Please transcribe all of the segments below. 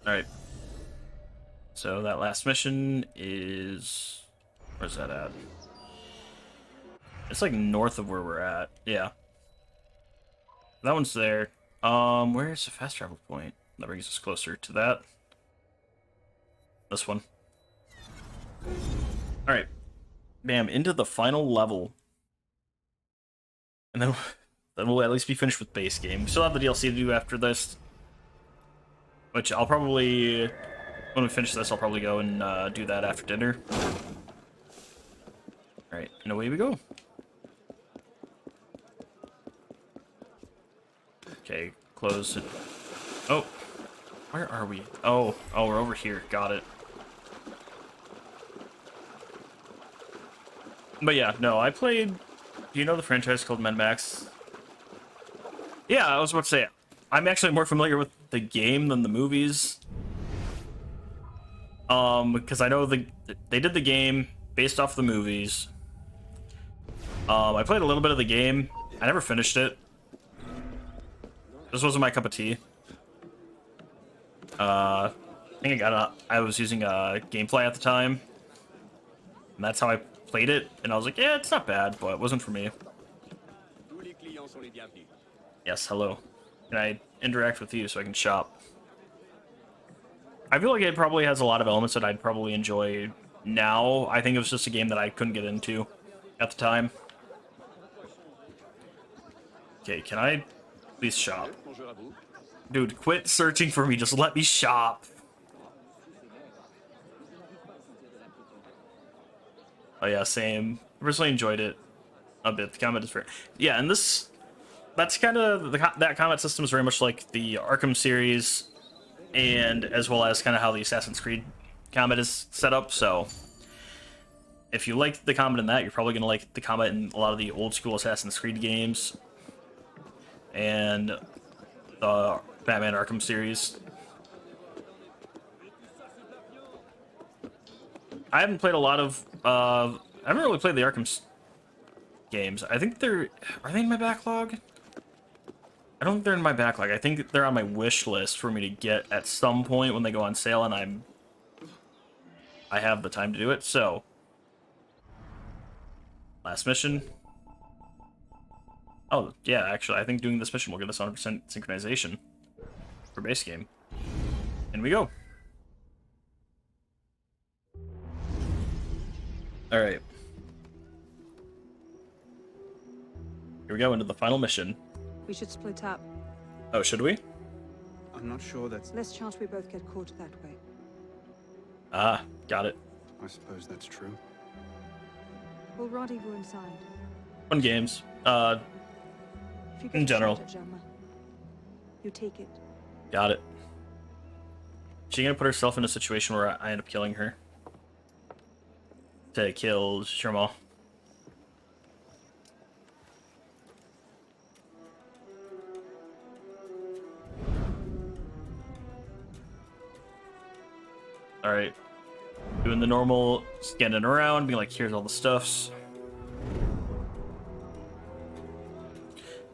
Alright. So that last mission is... Where's that at? It's like north of where we're at. Yeah. That one's there. Where's the fast travel point? That brings us closer to that. This one. Alright. Bam, into the final level. And then we'll at least be finished with base game. We still have the DLC to do after this. Which I'll probably... When we finish this, I'll probably go and do that after dinner. Alright, and away we go. Okay, close it. Oh, where are we? Oh, we're over here. Got it. But yeah, no, I played... Do you know the franchise called Mad Max? Yeah, I was about to say, I'm actually more familiar with the game than the movies. Because I know they did the game based off the movies. I played a little bit of the game. I never finished it. This wasn't my cup of tea. I think I was using Gameplay at the time. And that's how I played it. And I was like, yeah, it's not bad, but it wasn't for me. Yes, hello. Can I interact with you so I can shop? I feel like it probably has a lot of elements that I'd probably enjoy now. I think it was just a game that I couldn't get into at the time. Okay, can I please shop? Dude, quit searching for me. Just let me shop. Oh yeah, same. I personally enjoyed it a bit. The combat is very... Yeah, and that's kind of... That combat system is very much like the Arkham series, and as well as kind of how the Assassin's Creed combat is set up, so... If you like the combat in that, you're probably going to like the combat in a lot of the old school Assassin's Creed games. And the Batman Arkham series. I haven't played a lot of... I haven't really played the Arkham games. I think they're... Are they in my backlog? I don't think they're in my backlog. I think they're on my wish list for me to get at some point when they go on sale, and I have the time to do it, so... Last mission. Oh, yeah, actually, I think doing this mission will give us 100% synchronization for base game. In we go. Alright. Here we go, into the final mission. We should split up. Oh, should we? I'm not sure that's... Less chance we both get caught that way. Ah, got it. I suppose that's true. We'll rendezvous inside. Fun games. If you get In general. shot at Germain, you take it. Got it. She gonna put herself in a situation where I end up killing her. To kill Germain. Alright. Doing the normal scanning around, being like, here's all the stuffs.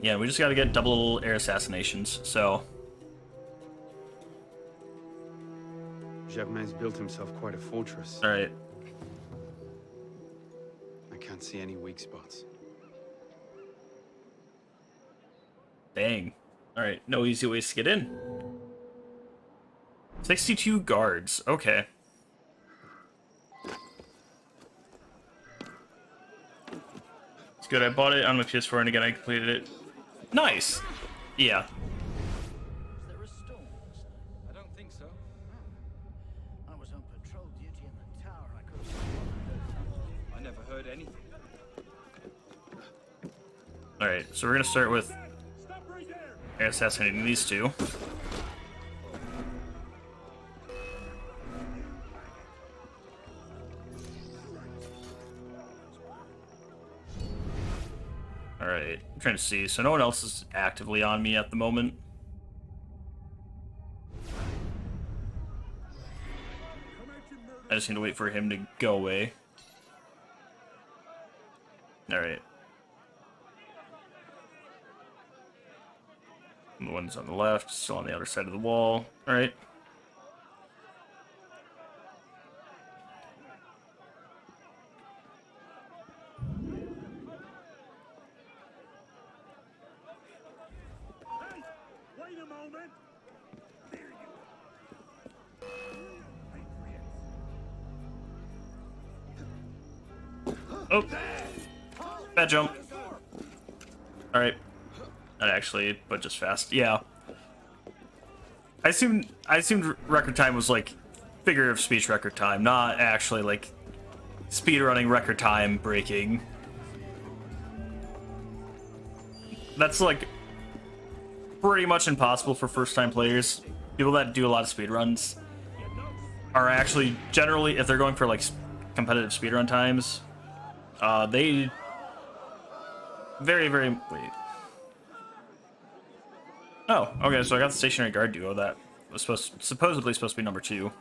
Yeah, we just gotta get double air assassinations, so... Germain's built himself quite a fortress. Alright. I can't see any weak spots. Dang. Alright, no easy ways to get in. 62 guards, okay. It's good, I bought it on my PS4 and again I completed it. Nice! Yeah. There are storms. I don't think so. I was on patrol duty in the tower. I could have. I never heard anything. Alright, so we're gonna start with assassinating these two. Alright, I'm trying to see. So no one else is actively on me at the moment. I just need to wait for him to go away. Alright. The one's on the left, still on the other side of the wall. Alright. Oh, bad jump. All right, not actually, but just fast. Yeah. I assumed record time was like figure of speech record time, not actually like speedrunning record time breaking. That's like pretty much impossible for first time players. People that do a lot of speedruns are actually generally, if they're going for like competitive speedrun times, they very wait. Oh, okay, so I got the stationary guard duo that was supposedly supposed to be number 2.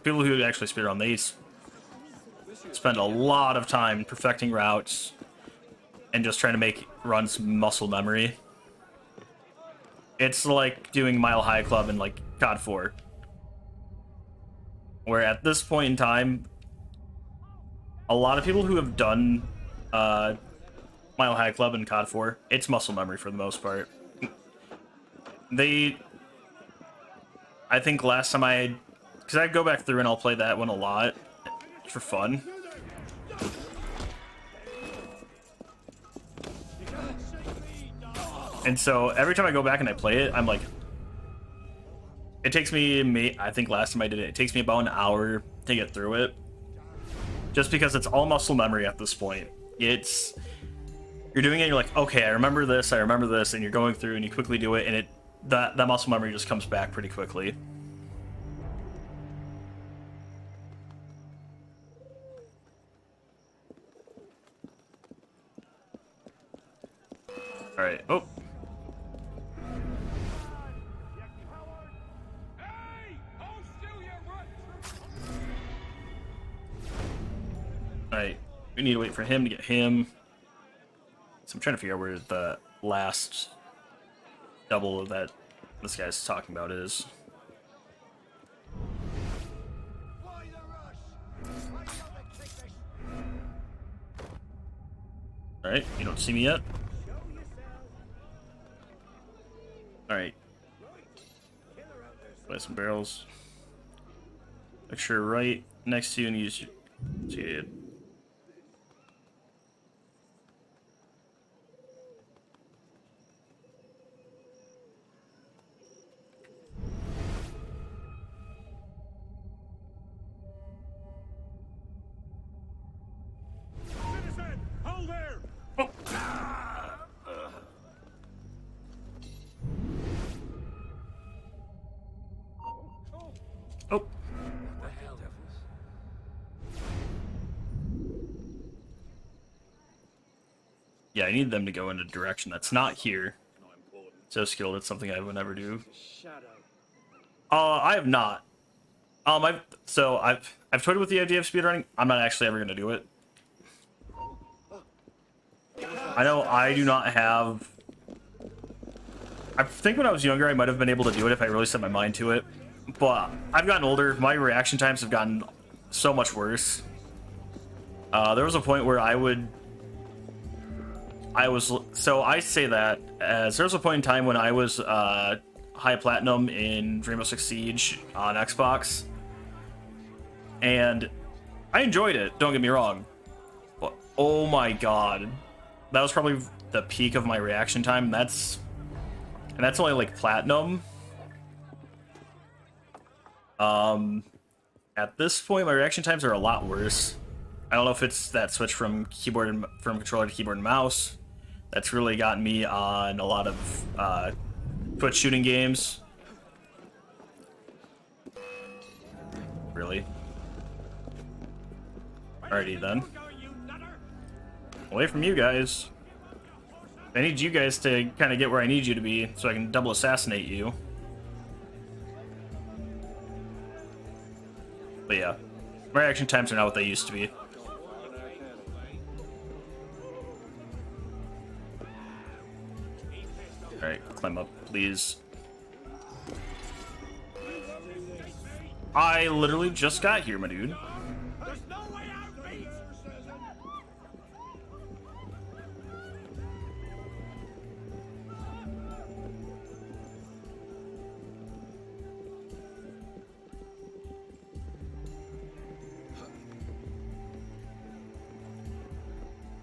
People who actually speedrun, they spend a lot of time perfecting routes and just trying to make runs muscle memory. It's like doing Mile High Club in like COD 4. Where at this point in time, a lot of people who have done Mile High Club and COD 4, it's muscle memory for the most part. I think last time because I go back through and I'll play that one a lot for fun. And so every time I go back and I play it, I'm like, it takes me, I think last time I did it, it takes me about an hour to get through it. Just because it's all muscle memory at this point. You're doing it, you're like, okay, I remember this, and you're going through and you quickly do it, and that muscle memory just comes back pretty quickly. All right. Oh. All right. We need to wait for him to get him. So I'm trying to figure out where the last double of that this guy's talking about is. All right. You don't see me yet. Alright. Play some barrels. Make sure right next to you and use your... Citizen, hold there! Oh. Yeah, I need them to go in a direction that's not here. So skilled, it's something I would never do. I have not. I've toyed with the idea of speedrunning. I'm not actually ever gonna do it. I know I do not have... I think when I was younger I might have been able to do it if I really set my mind to it. But I've gotten older, my reaction times have gotten so much worse. There was a point where so I say that as there was a point in time when I was high platinum in Rainbow Six Siege on Xbox. And I enjoyed it, don't get me wrong. But oh my god. That was probably the peak of my reaction time, and that's only like platinum. At this point, my reaction times are a lot worse. I don't know if it's that switch from controller to keyboard and mouse that's really gotten me on a lot of Twitch shooting games. Really? Alrighty then. Away from you guys. I need you guys to kind of get where I need you to be so I can double assassinate you. But yeah, my reaction times are not what they used to be. Alright, climb up, please. I literally just got here, my dude.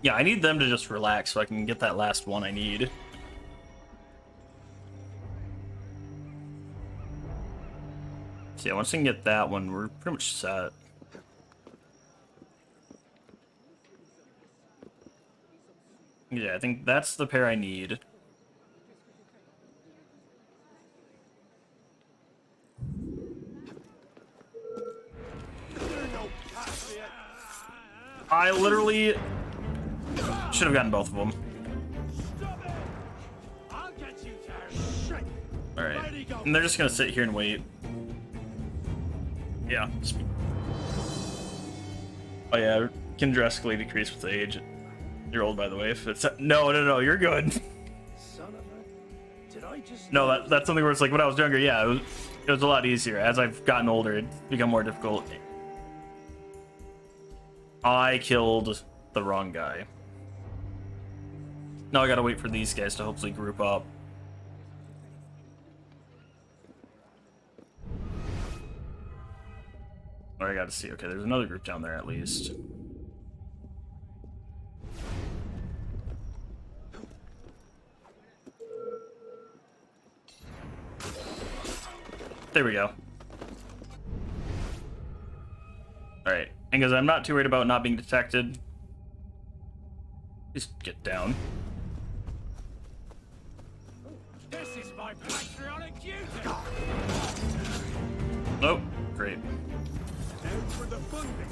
Yeah, I need them to just relax so I can get that last one I need. So yeah, once I can get that one, we're pretty much set. Yeah, I think that's the pair I need. I literally should have gotten both of them. I'll get you there. Alright. And they're just gonna sit here and wait. Yeah. Oh yeah, can drastically decrease with age. You're old, by the way. If it's no, you're good. Son of a... Did I just... No, that's something where it's like when I was younger, yeah, it was a lot easier. As I've gotten older, it's become more difficult. I killed the wrong guy. Now I gotta wait for these guys to hopefully group up. Or I gotta see. Okay, there's another group down there at least. There we go. Alright, and because I'm not too worried about not being detected, just get down. This is my patriotic duty. Nope, great. Out for the funding.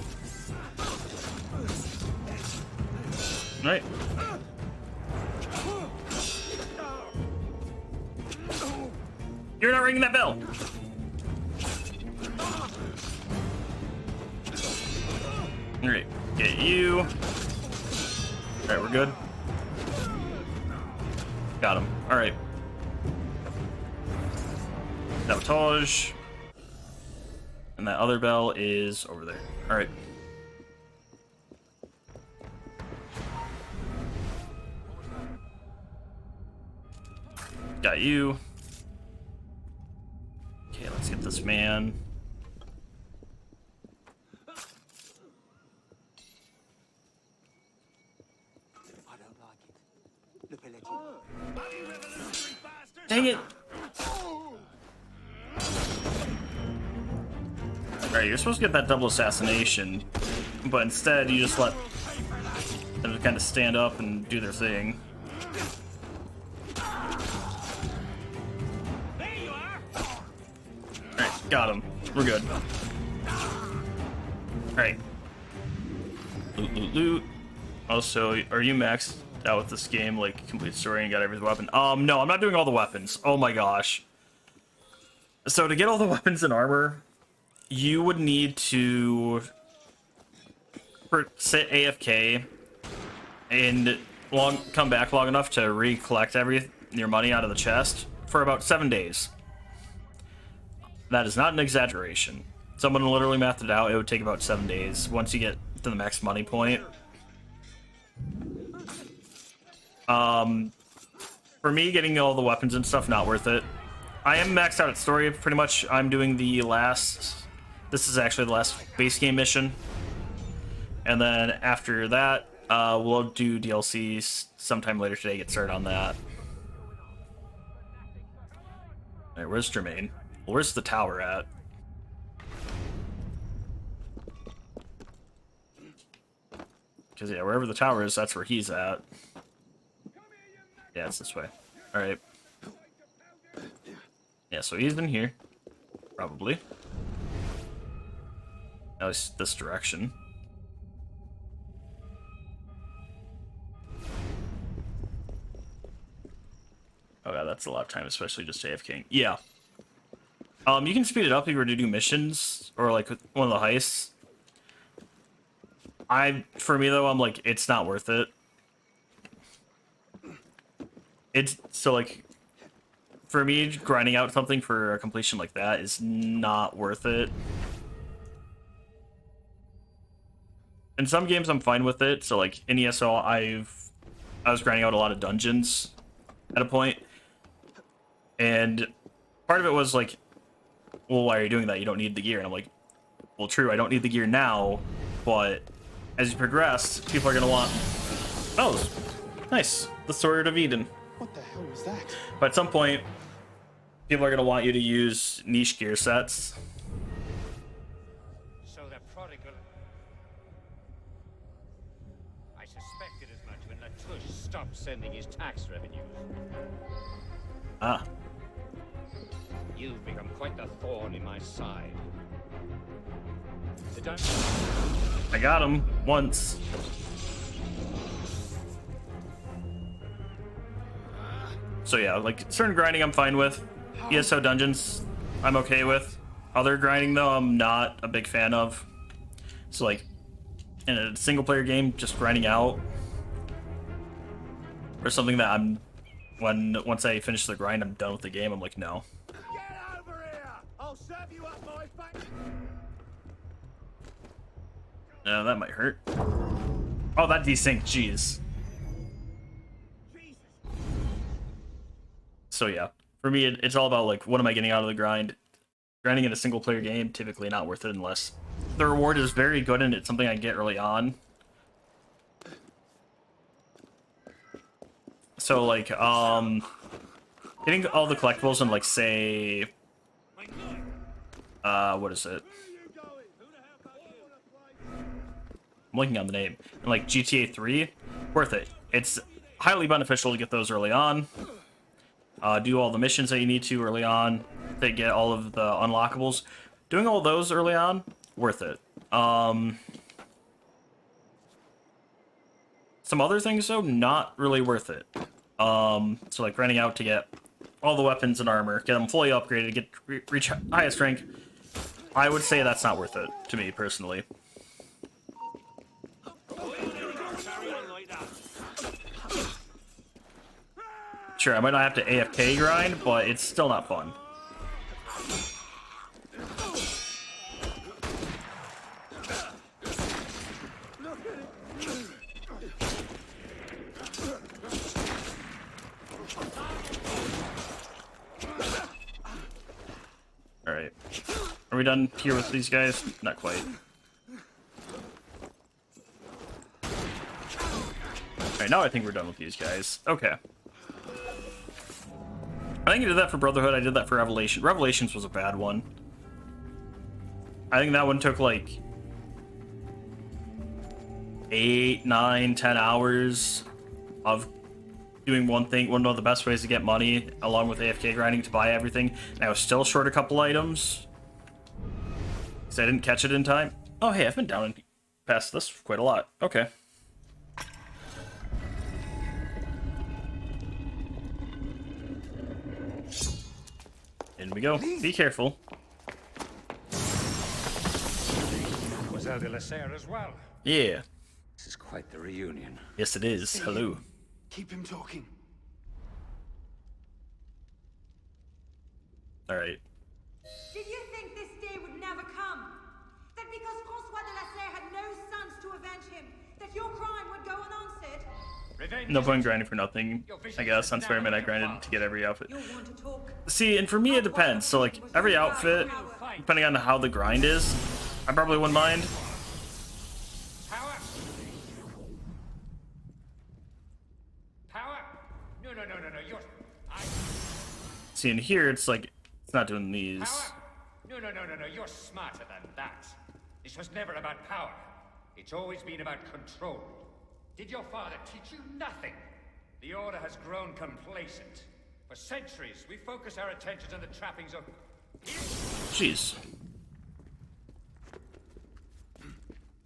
Alright. You're not ringing that bell! Alright, get you. Alright, we're good. Got him. Alright. Sabotage. And that other bell is over there. Alright. Got you. Okay, let's get this man. Dang it! Alright, you're supposed to get that double assassination, but instead you just let them kind of stand up and do their thing. Alright, got him. We're good. Alright. Loot, loot, loot. Also, are you maxed out with this game, like complete story and got every weapon? No, I'm not doing all the weapons. Oh my gosh. So to get all the weapons and armor, you would need to sit AFK and come back long enough to recollect your money out of the chest for about 7 days. That is not an exaggeration. Someone literally mathed it out. It would take about 7 days once you get to the max money point. For me, getting all the weapons and stuff, not worth it. I am maxed out at story, pretty much. I'm doing the last... This is actually the last base game mission. And then after that, we'll do DLC sometime later today, get started on that. Alright, where's Germain? Where's the tower at? Because, yeah, wherever the tower is, that's where he's at. Yeah, it's this way. Alright. Yeah, so he's in here. Probably. At least this direction. Oh god, that's a lot of time, especially just AFKing. Yeah. You can speed it up if you were to do missions, or like one of the heists. For me though, I'm like, it's not worth it. It's, so like, for me, grinding out something for a completion like that is not worth it. In some games, I'm fine with it. So like, in ESO, I was grinding out a lot of dungeons at a point. And part of it was like, well, why are you doing that? You don't need the gear. And I'm like, well, true, I don't need the gear now, but as you progress, people are going to want Oh, nice. The Sword of Eden. What the hell was that? But at some point, people are going to want you to use niche gear sets. So the prodigal. I suspected as much when Latouche stopped sending his tax revenues. Ah. You've become quite the thorn in my side. I got him once. So yeah, like certain grinding I'm fine with. ESO dungeons I'm okay with. Other grinding though I'm not a big fan of. So like in a single player game, just grinding out or something that once I finish the grind I'm done with the game, I'm like no. Get over here! I'll serve you up my back. No, that might hurt. Oh, that desynced, jeez. So yeah, for me, it's all about like, what am I getting out of the grind? Grinding in a single player game, typically not worth it unless the reward is very good and it's something I get early on. So like, getting all the collectibles and like say, what is it? I'm blanking on the name. And like GTA 3, worth it. It's highly beneficial to get those early on. Do all the missions that you need to early on to get all of the unlockables. Doing all those early on, worth it. Some other things though, not really worth it. So like running out to get all the weapons and armor, get them fully upgraded, reach highest rank. I would say that's not worth it to me personally. Sure, I might not have to AFK grind, but it's still not fun. Alright. Are we done here with these guys? Not quite. Alright, now I think we're done with these guys. Okay. I think I did that for Brotherhood, I did that for Revelation. Revelations was a bad one. I think that one took like 8, 9, 10 hours of doing one thing, one of the best ways to get money, along with AFK grinding to buy everything. And I was still short a couple items. Because I didn't catch it in time. Oh hey, I've been down past this quite a lot. Okay. In we go. Be careful. Was Elder Lasser as well? Yeah. This is quite the reunion. Yes, it is. Hello. Keep him talking. All right. Did you think this day would never come? That because François de Lasser had no sons to avenge him, that your crime would go unanswered? Revenge No point grinding for nothing, I guess. On Spider-Man, I grinded to get every outfit. See, and for me, it depends. So, like, every outfit, depending on how the grind is, I probably wouldn't mind. Power! Power! No, you're... See, in here, it's like, it's not doing these. Power! No, you're smarter than that. This was never about power. It's always been about control. Did your father teach you nothing? The Order has grown complacent. For centuries, we focus our attentions on the trappings of... Jeez.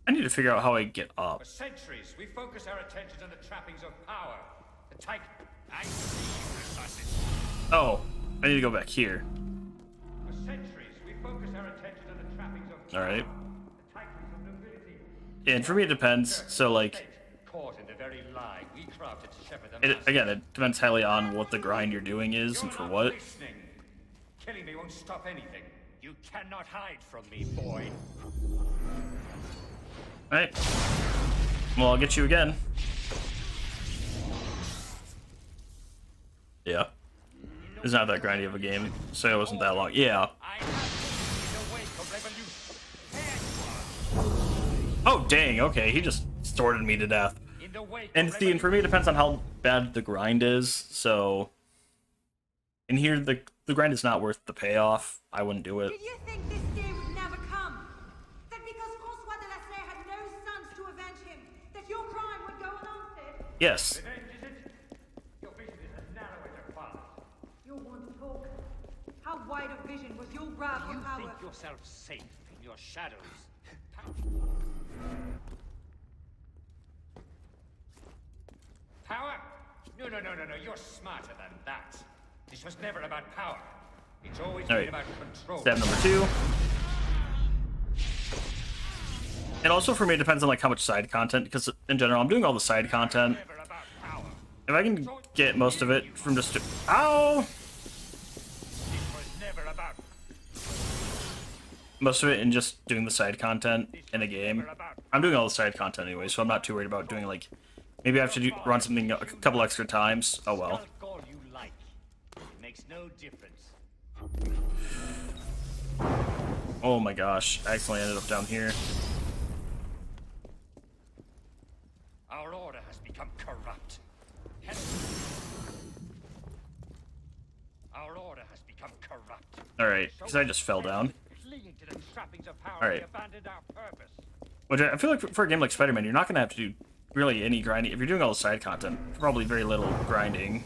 I need to figure out how I get up. For centuries, we focus our attentions on the trappings of power. The Titan... I see you, assassin. Oh, I need to go back here. For centuries, we focus our attentions on the trappings of power. Alright. The Titans of nobility. And for me, it depends. So, like, Caught in the very lie we crafted to shepherd the it, masses. again, it depends highly on what the grind you're doing is and for You're not what. listening. Killing me won't stop anything. You cannot hide from me, boy. Alright. Well, I'll get you again. Yeah. It's not that grindy of a game, so it wasn't that long. Yeah. I have in the wake of revolution. There you are. Oh, dang, okay, he just sorted me to death. In In the wake And of see, and for me, it depends on how bad the grind is. So, in here, the grind is not worth the payoff. I wouldn't do it. Did you think this day would never come? That because Francois de la Serre had no sons to avenge him, that your crime would go unanswered? Yes. revenge, is it? Your vision is as narrow as your father's. You want to talk? How wide of vision was your grab for You power? think yourself safe in your shadows. Power? No, no, no, no, no. You're smarter than that. This was never about power. It's always All been right. about control. Step number 2. And also for me, it depends on like how much side content, because in general, I'm doing all the side content. Never about power. If I can get most of it from just ow, It was never about. most of it in just doing the side content in a game. I'm doing all the side content anyway, so I'm not too worried about doing like maybe I have to run something a couple extra times. Oh well. Call you like. It makes no difference. Oh my gosh, I accidentally ended up down here. Our order has become corrupt. Our order has become corrupt. Alright, because I just fell down. Clinging to the trappings of power, Alright. we abandoned our purpose. Which I feel like for a game like Spider-Man, you're not going to have to do really any grinding. If you're doing all the side content, probably very little grinding.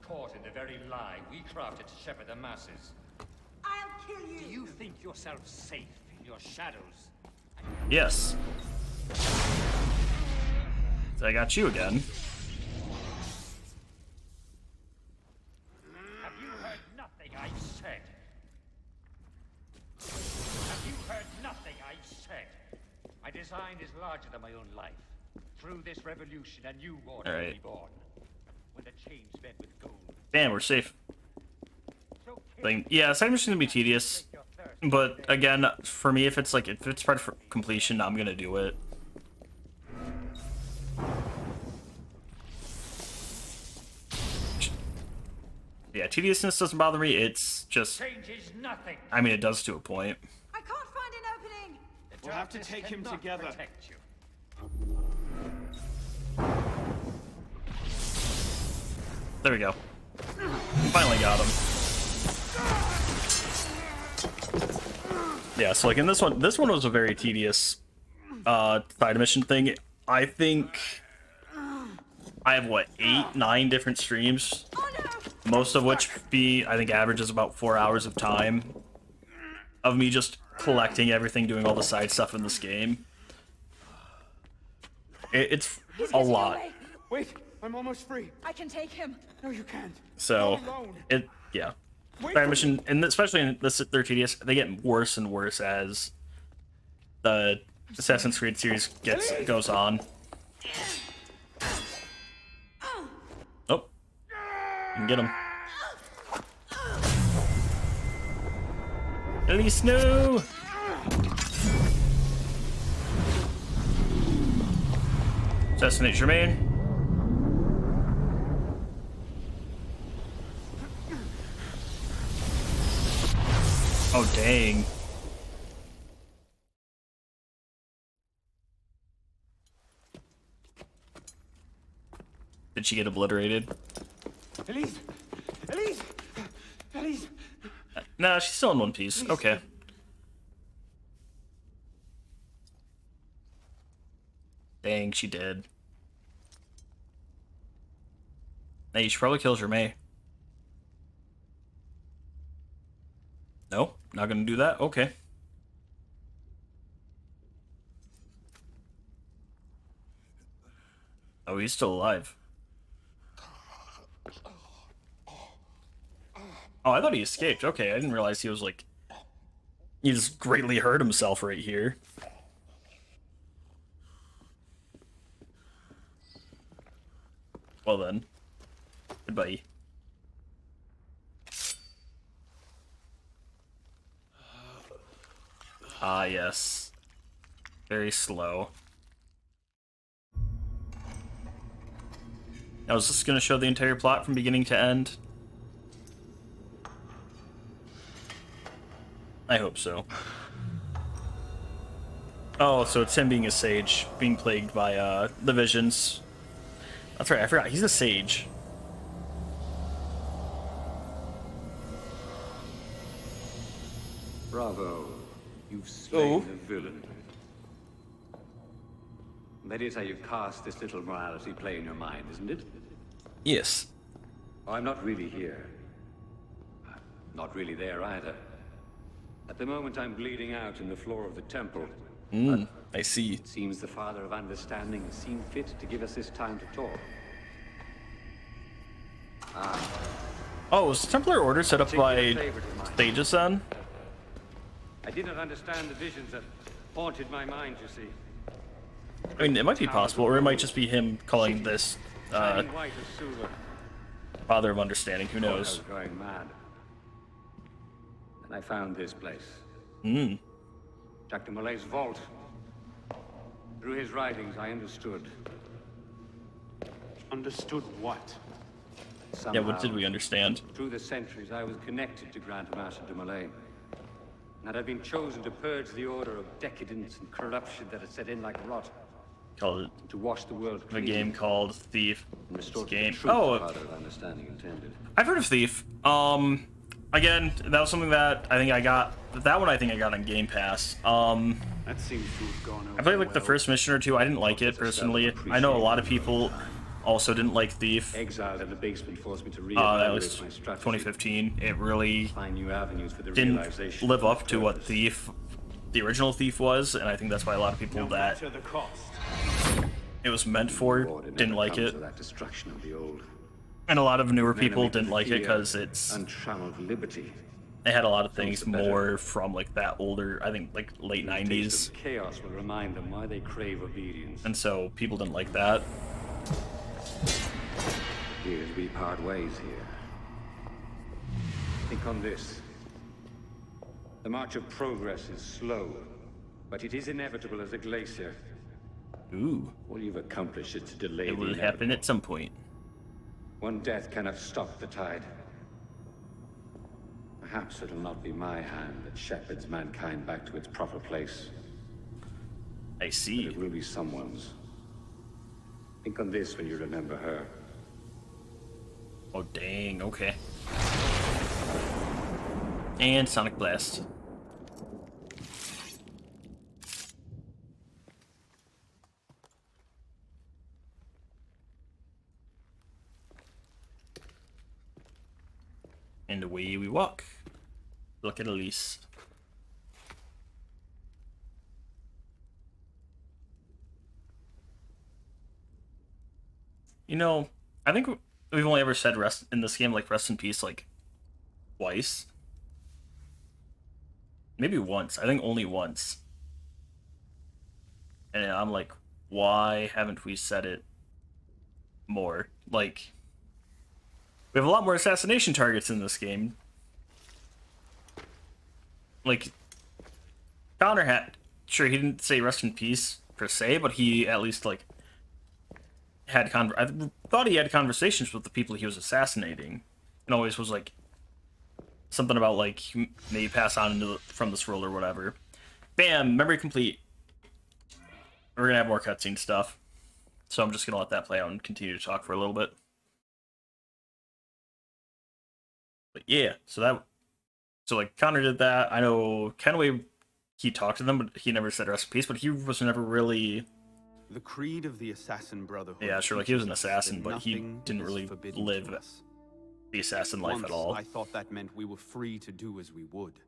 Caught in the very lie we crafted to shepherd the masses. I'll kill you. Do you think yourself safe in your shadows? Yes. So I got you again. Have you heard nothing I said? Have you heard nothing I said? My design is larger than my own life. Through this revolution, a new order will be born. When the chains bed with gold. Bam, we're safe. So Like, yeah, side mission's gonna be tedious. your thirst. But again, for me, if it's part of completion, I'm gonna do it. Yeah, tediousness doesn't bother me. It's just, Change is nothing. I mean, it does to a point. I can't find an opening. The We'll have to darkness take him cannot together. protect you. There we go. Finally got him. Yeah, so like in this one was a very tedious side mission thing. I think I have what, 8, 9 different streams, Oh no! most of which I think averages about 4 hours of time of me just collecting everything, doing all the side stuff in this game. It's He's a getting lot. away. Wait, I'm almost free. I can take him. No, you can't. So Go alone. yeah. Wait Side for mission, and especially in this, they're tedious. They get worse and worse as the Assassin's Creed series goes on. Oh, you can get him. Elise, no! Assassinate Germain. Oh, dang. Did she get obliterated? Elise! Elise! Elise! Nah, she's still in one piece. Okay. Dang, she did. Hey, you should probably kill Germain. No? Not gonna do that? Okay. Oh, he's still alive. Oh, I thought he escaped. Okay, I didn't realize he was like... He just greatly hurt himself right here. Well then. Goodbye. Ah, yes. Very slow. Now, is this going to show the entire plot from beginning to end? I hope so. Oh, so it's him being a sage, being plagued by the visions. That's right, I forgot. He's a sage. Bravo. You've slain Oh. the villain. That is how you cast this little morality play in your mind, isn't it? Yes. Oh, I'm not really here. I'm not really there either. At the moment, I'm bleeding out in the floor of the temple. I see. It seems the Father of Understanding has seen fit to give us this time to talk. Oh, was the Templar Order set up by sages then? I did not understand the visions that haunted my mind, you see. I mean, it might be possible, or it might just be him calling this Shining white as silver. Father of Understanding. Who I was knows? going mad. And I found this place. Dr. Malay's vault. Through his writings, I understood. Understood what? Yeah, what did we understand? Through the centuries, I was connected to Grand Master de Malay. And I'd been chosen to purge the order of decadence and corruption that had set in like rot. Called it To wash the world a clean. game called Thief. And restore to Game. the truth Oh, the Father of Understanding intended. I've heard of Thief. Again, that was something that I think I got. That one I think I got on Game Pass. That seems to have gone over I played like the well. first mission or two. I didn't like it personally. I know a lot of people also didn't like Thief. Exiled in the basement forced me to That was reevaluate my strategy. 2015. It really Find new avenues for the didn't realization live of up to what purpose. Thief, the original Thief, was, and I think that's why a lot of people No that matter the cost. it was meant for Lord, it didn't never like comes it, to that destruction of the old. and a lot of newer Men people make didn't like it fear because it's untrammeled liberty. it had a lot of things the better. more from like that older, I think like late The taste 90s, of chaos will remind them why they crave obedience. and so people didn't like that. Here's we part ways here. Think on this. The march of progress is slow, but it is inevitable as a glacier. Ooh, All you've accomplished is to delay it the will inevitable. happen at some point. One death cannot stop the tide. Perhaps it'll not be my hand that shepherds mankind back to its proper place. I But see. it will be someone's. Think on this when you remember her. Oh dang, okay. And Sonic Blast. And away we walk. Look at Elise. You know, I think we've only ever said rest in this game, like rest in peace, like twice. Maybe once. I think only once. And I'm like, why haven't we said it more? Like, we have a lot more assassination targets in this game. Like, Connor had, sure, he didn't say rest in peace per se, but he at least, like, had I thought he had conversations with the people he was assassinating, and always was like something about like maybe pass on into from this world or whatever. Bam, memory complete. We're gonna have more cutscene stuff, so I'm just gonna let that play out and continue to talk for a little bit. But yeah, so like Connor did that. I know Kenway, he talked to them, but he never said rest in peace. But he was never really. The creed of the Assassin Brotherhood. Yeah, sure, like he was an teaches us assassin, that but he nothing didn't is really forbidden live to us. the assassin life Once, at all. I thought that meant we were free to do as we would.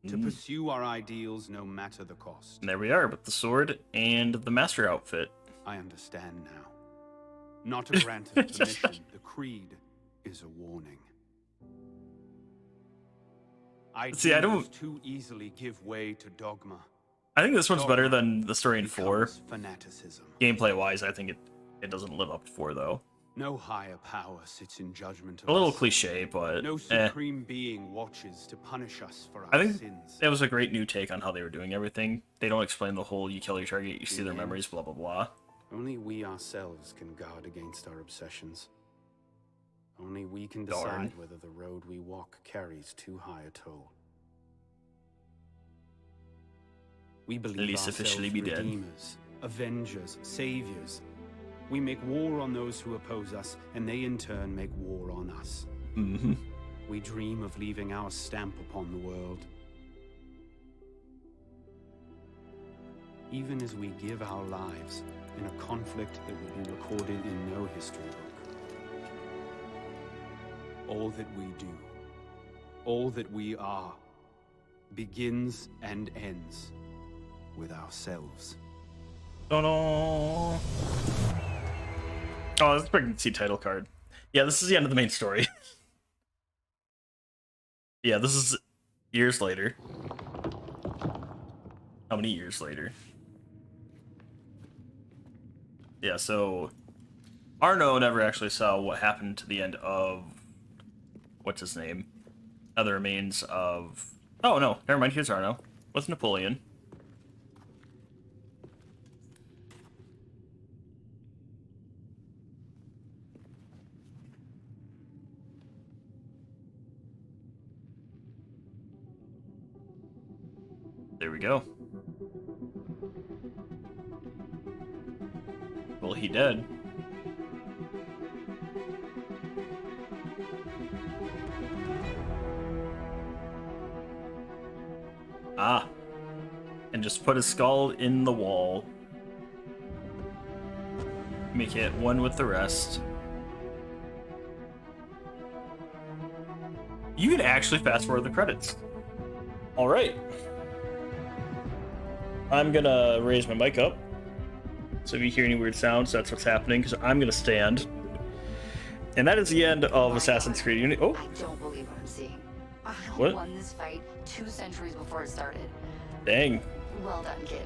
To pursue our ideals no matter the cost. And there we are with the sword and the master outfit. I understand now. Not a grant of permission. The creed is a warning. See, I don't- Ideals too easily give way to dogma. I think this one's better than the story in 4. Becomes fanaticism. Gameplay wise, I think it doesn't live up to 4 though. No higher power sits in judgment of A little us. cliche, but No supreme being watches to punish us for our I think sins. it was a great new take on how they were doing everything. They don't explain the whole you kill your target, you see their memories, blah blah blah. Only we ourselves can guard against our obsessions. Only we can Darn. decide whether the road we walk carries too high a toll. We believe least ourselves officially be dead. redeemers, avengers, saviors. We make war on those who oppose us, and they in turn make war on us. Mm-hmm. We dream of leaving our stamp upon the world. Even as we give our lives in a conflict that will be recorded in no history book. All that we do, all that we are, begins and ends with ourselves. Oh, that's a pregnancy title card. Yeah, this is the end of the main story. Yeah, this is years later. How many years later? Yeah, so Arno never actually saw what happened to the end of what's his name? The remains of oh no, never mind, here's Arno. With Napoleon. There we go. Well, he dead. Ah. And just put his skull in the wall. Make it one with the rest. You can actually fast forward the credits. Alright. I'm gonna raise my mic up. So if you hear any weird sounds, that's what's happening, because I'm gonna stand. And that is the end of Assassin's Creed Unity. Oh, I don't believe what I'm seeing. I What? won this fight 2 centuries before it started. dang. Well done, kid.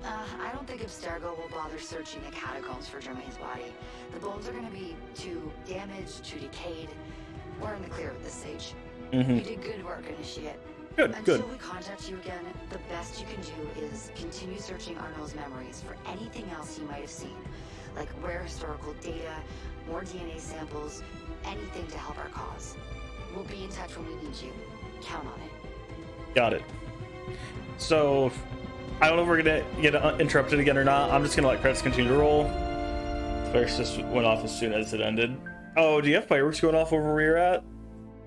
I don't think Abstergo will bother searching the catacombs for Germain's body. The bones are going to be too damaged, too decayed. We're in the clear at this stage. You did good work, Initiate. Good, Until good. we contact you again, the best you can do is continue searching Arnold's memories for anything else he might have seen. Like rare historical data, more DNA samples, anything to help our cause. We'll be in touch when we need you. Count on it. Got it. So, I don't know if we're gonna get interrupted again or not. I'm just gonna let credits continue to roll. Fireworks just went off as soon as it ended. Oh, do you have fireworks going off over where you're at?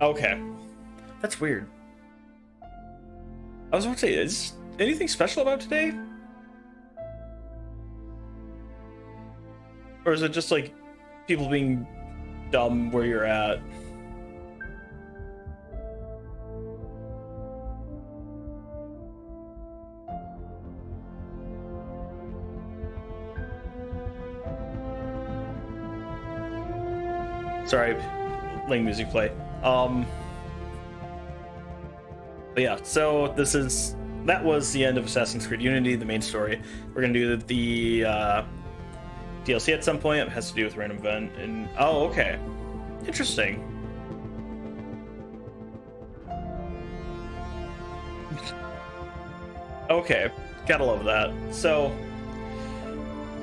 Okay. That's weird. I was about to say, is anything special about today? Or is it just like people being dumb where you're at? Sorry, letting music play. But yeah, so that was the end of Assassin's Creed Unity, the main story. We're gonna do the DLC at some point. It has to do with a random event, and oh, okay, interesting. Okay, gotta love that. So,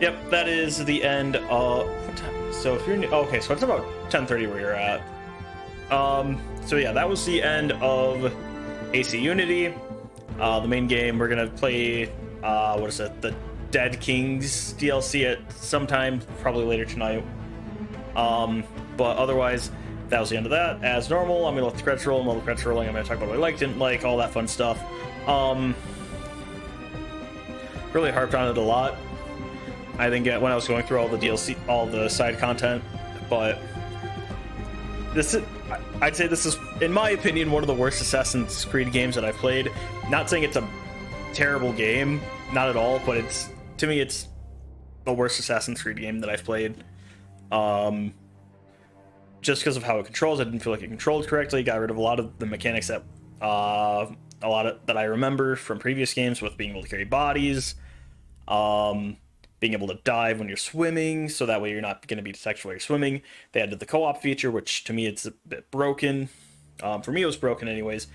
yep, that is the end of. What time? So if you're okay, so it's about 10:30 where you're at. So yeah, that was the end of AC Unity. The main game, we're gonna play what is it, the Dead Kings DLC at sometime, probably later tonight. But otherwise, that was the end of that. As normal, I'm gonna let the credits roll, and while the credits are rolling, I'm gonna talk about what I liked, didn't like, all that fun stuff. Really harped on it a lot, I think, when I was going through all the DLC, all the side content, but I'd say this is, in my opinion, one of the worst Assassin's Creed games that I've played. Not saying it's a terrible game, not at all, but to me it's the worst Assassin's Creed game that I've played. Just because of how it controls, I didn't feel like it controlled correctly. Got rid of a lot of the mechanics that that I remember from previous games, with being able to carry bodies, being able to dive when you're swimming, so that way you're not going to be detected while you're swimming. They added the co-op feature, which to me it's a bit broken. For me, it was broken anyways.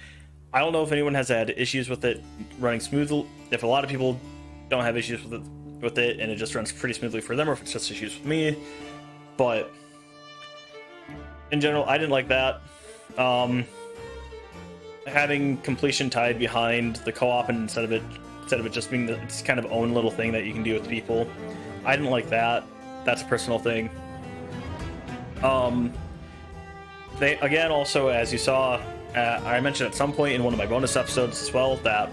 I don't know if anyone has had issues with it running smoothly. If a lot of people don't have issues with it, and it just runs pretty smoothly for them, or if it's just issues with me. But in general, I didn't like that. Having completion tied behind the co-op, and instead of it instead of it just being its kind of own little thing that you can do with people. I didn't like that. That's a personal thing. They, again, also, as you saw, I mentioned at some point in one of my bonus episodes as well, that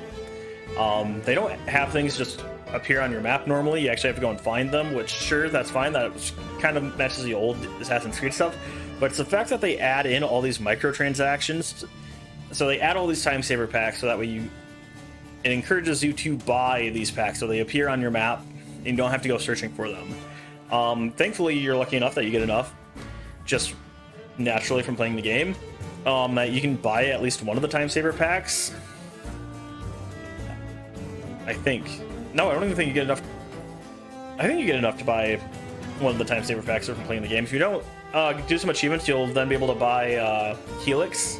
they don't have things just appear on your map normally. You actually have to go and find them, which, sure, that's fine. That kind of matches the old Assassin's Creed stuff. But it's the fact that they add in all these microtransactions. So they add all these time saver packs, so that way it encourages you to buy these packs, so they appear on your map and you don't have to go searching for them. Thankfully, you're lucky enough that you get enough just naturally from playing the game, that you can buy at least one of the time saver packs. I think. No, I don't even think you get enough. I think you get enough to buy one of the time saver packs from playing the game. If you don't do some achievements, you'll then be able to buy Helix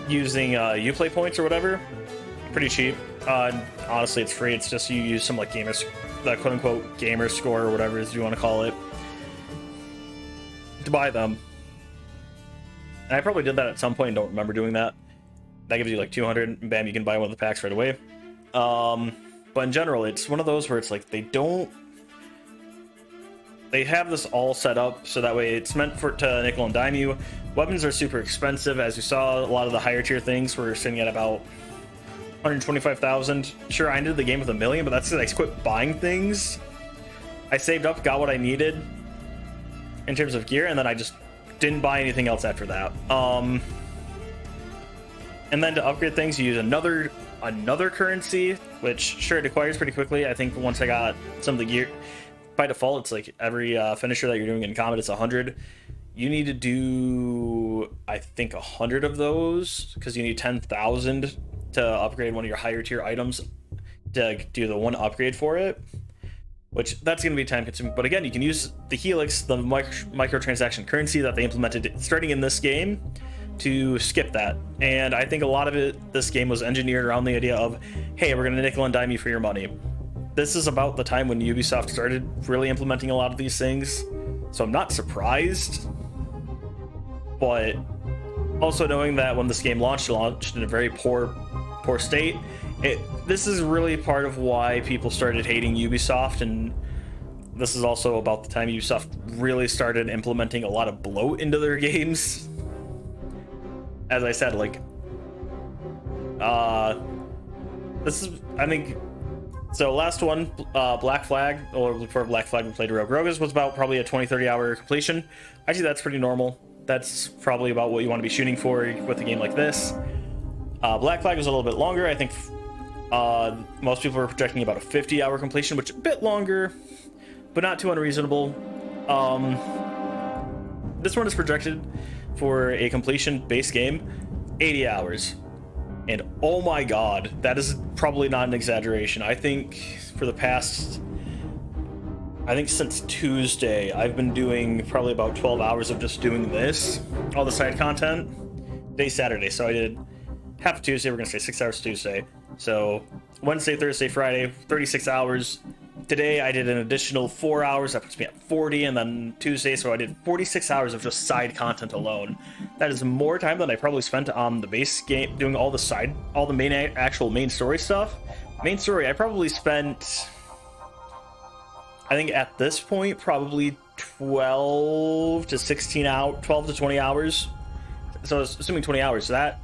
using Uplay points or whatever. Pretty cheap. Honestly, it's free. It's just you use some like the quote-unquote gamer score or whatever it is you want to call it to buy them. And I probably did that at some point and don't remember doing that. That gives you like 200, and bam, you can buy one of the packs right away. But in general, it's one of those where it's like they have this all set up so that way it's meant to nickel and dime you. Weapons are super expensive. As you saw, a lot of the higher tier things were sitting at about 125,000. Sure, I ended the game with 1 million, but that's because I quit buying things. I saved up, got what I needed in terms of gear, and then I just didn't buy anything else after that. And then to upgrade things, you use another currency, which sure, it acquires pretty quickly. I think once I got some of the gear, by default, it's like every finisher that you're doing in combat, it's 100. You need to do, I think, 100 of those, because you need 10,000 to upgrade one of your higher tier items to do the one upgrade for it, which that's going to be time consuming. But again, you can use the Helix, the microtransaction currency that they implemented starting in this game, to skip that. And I think a lot of this game was engineered around the idea of, hey, we're going to nickel and dime you for your money. This is about the time when Ubisoft started really implementing a lot of these things, so I'm not surprised. But also knowing that when this game launched in a very poor state, this is really part of why people started hating Ubisoft, and this is also about the time Ubisoft really started implementing a lot of bloat into their games. As I said, like, this is, I think, so last one, Black Flag, or before Black Flag we played Rogue. Rogue's was about probably a 20-30 hour completion. Actually, that's pretty normal. That's probably about what you want to be shooting for with a game like this. Black Flag was a little bit longer. I think most people were projecting about a 50-hour completion, which is a bit longer, but not too unreasonable. This one is projected for a completion base game, 80 hours. And oh my god, that is probably not an exaggeration. I think for the past, since Tuesday, I've been doing probably about 12 hours of just doing this, all the side content. Today's Saturday, so I did half of Tuesday, we're gonna say 6 hours Tuesday. So Wednesday, Thursday, Friday, 36 hours. Today I did an additional 4 hours, that puts me at 40, and then Tuesday, so I did 46 hours of just side content alone. That is more time than I probably spent on the base game, doing all the main actual main story stuff. Main story, I probably spent, I think at this point, probably 12 to 16 hours, 12 to 20 hours. So assuming 20 hours, so that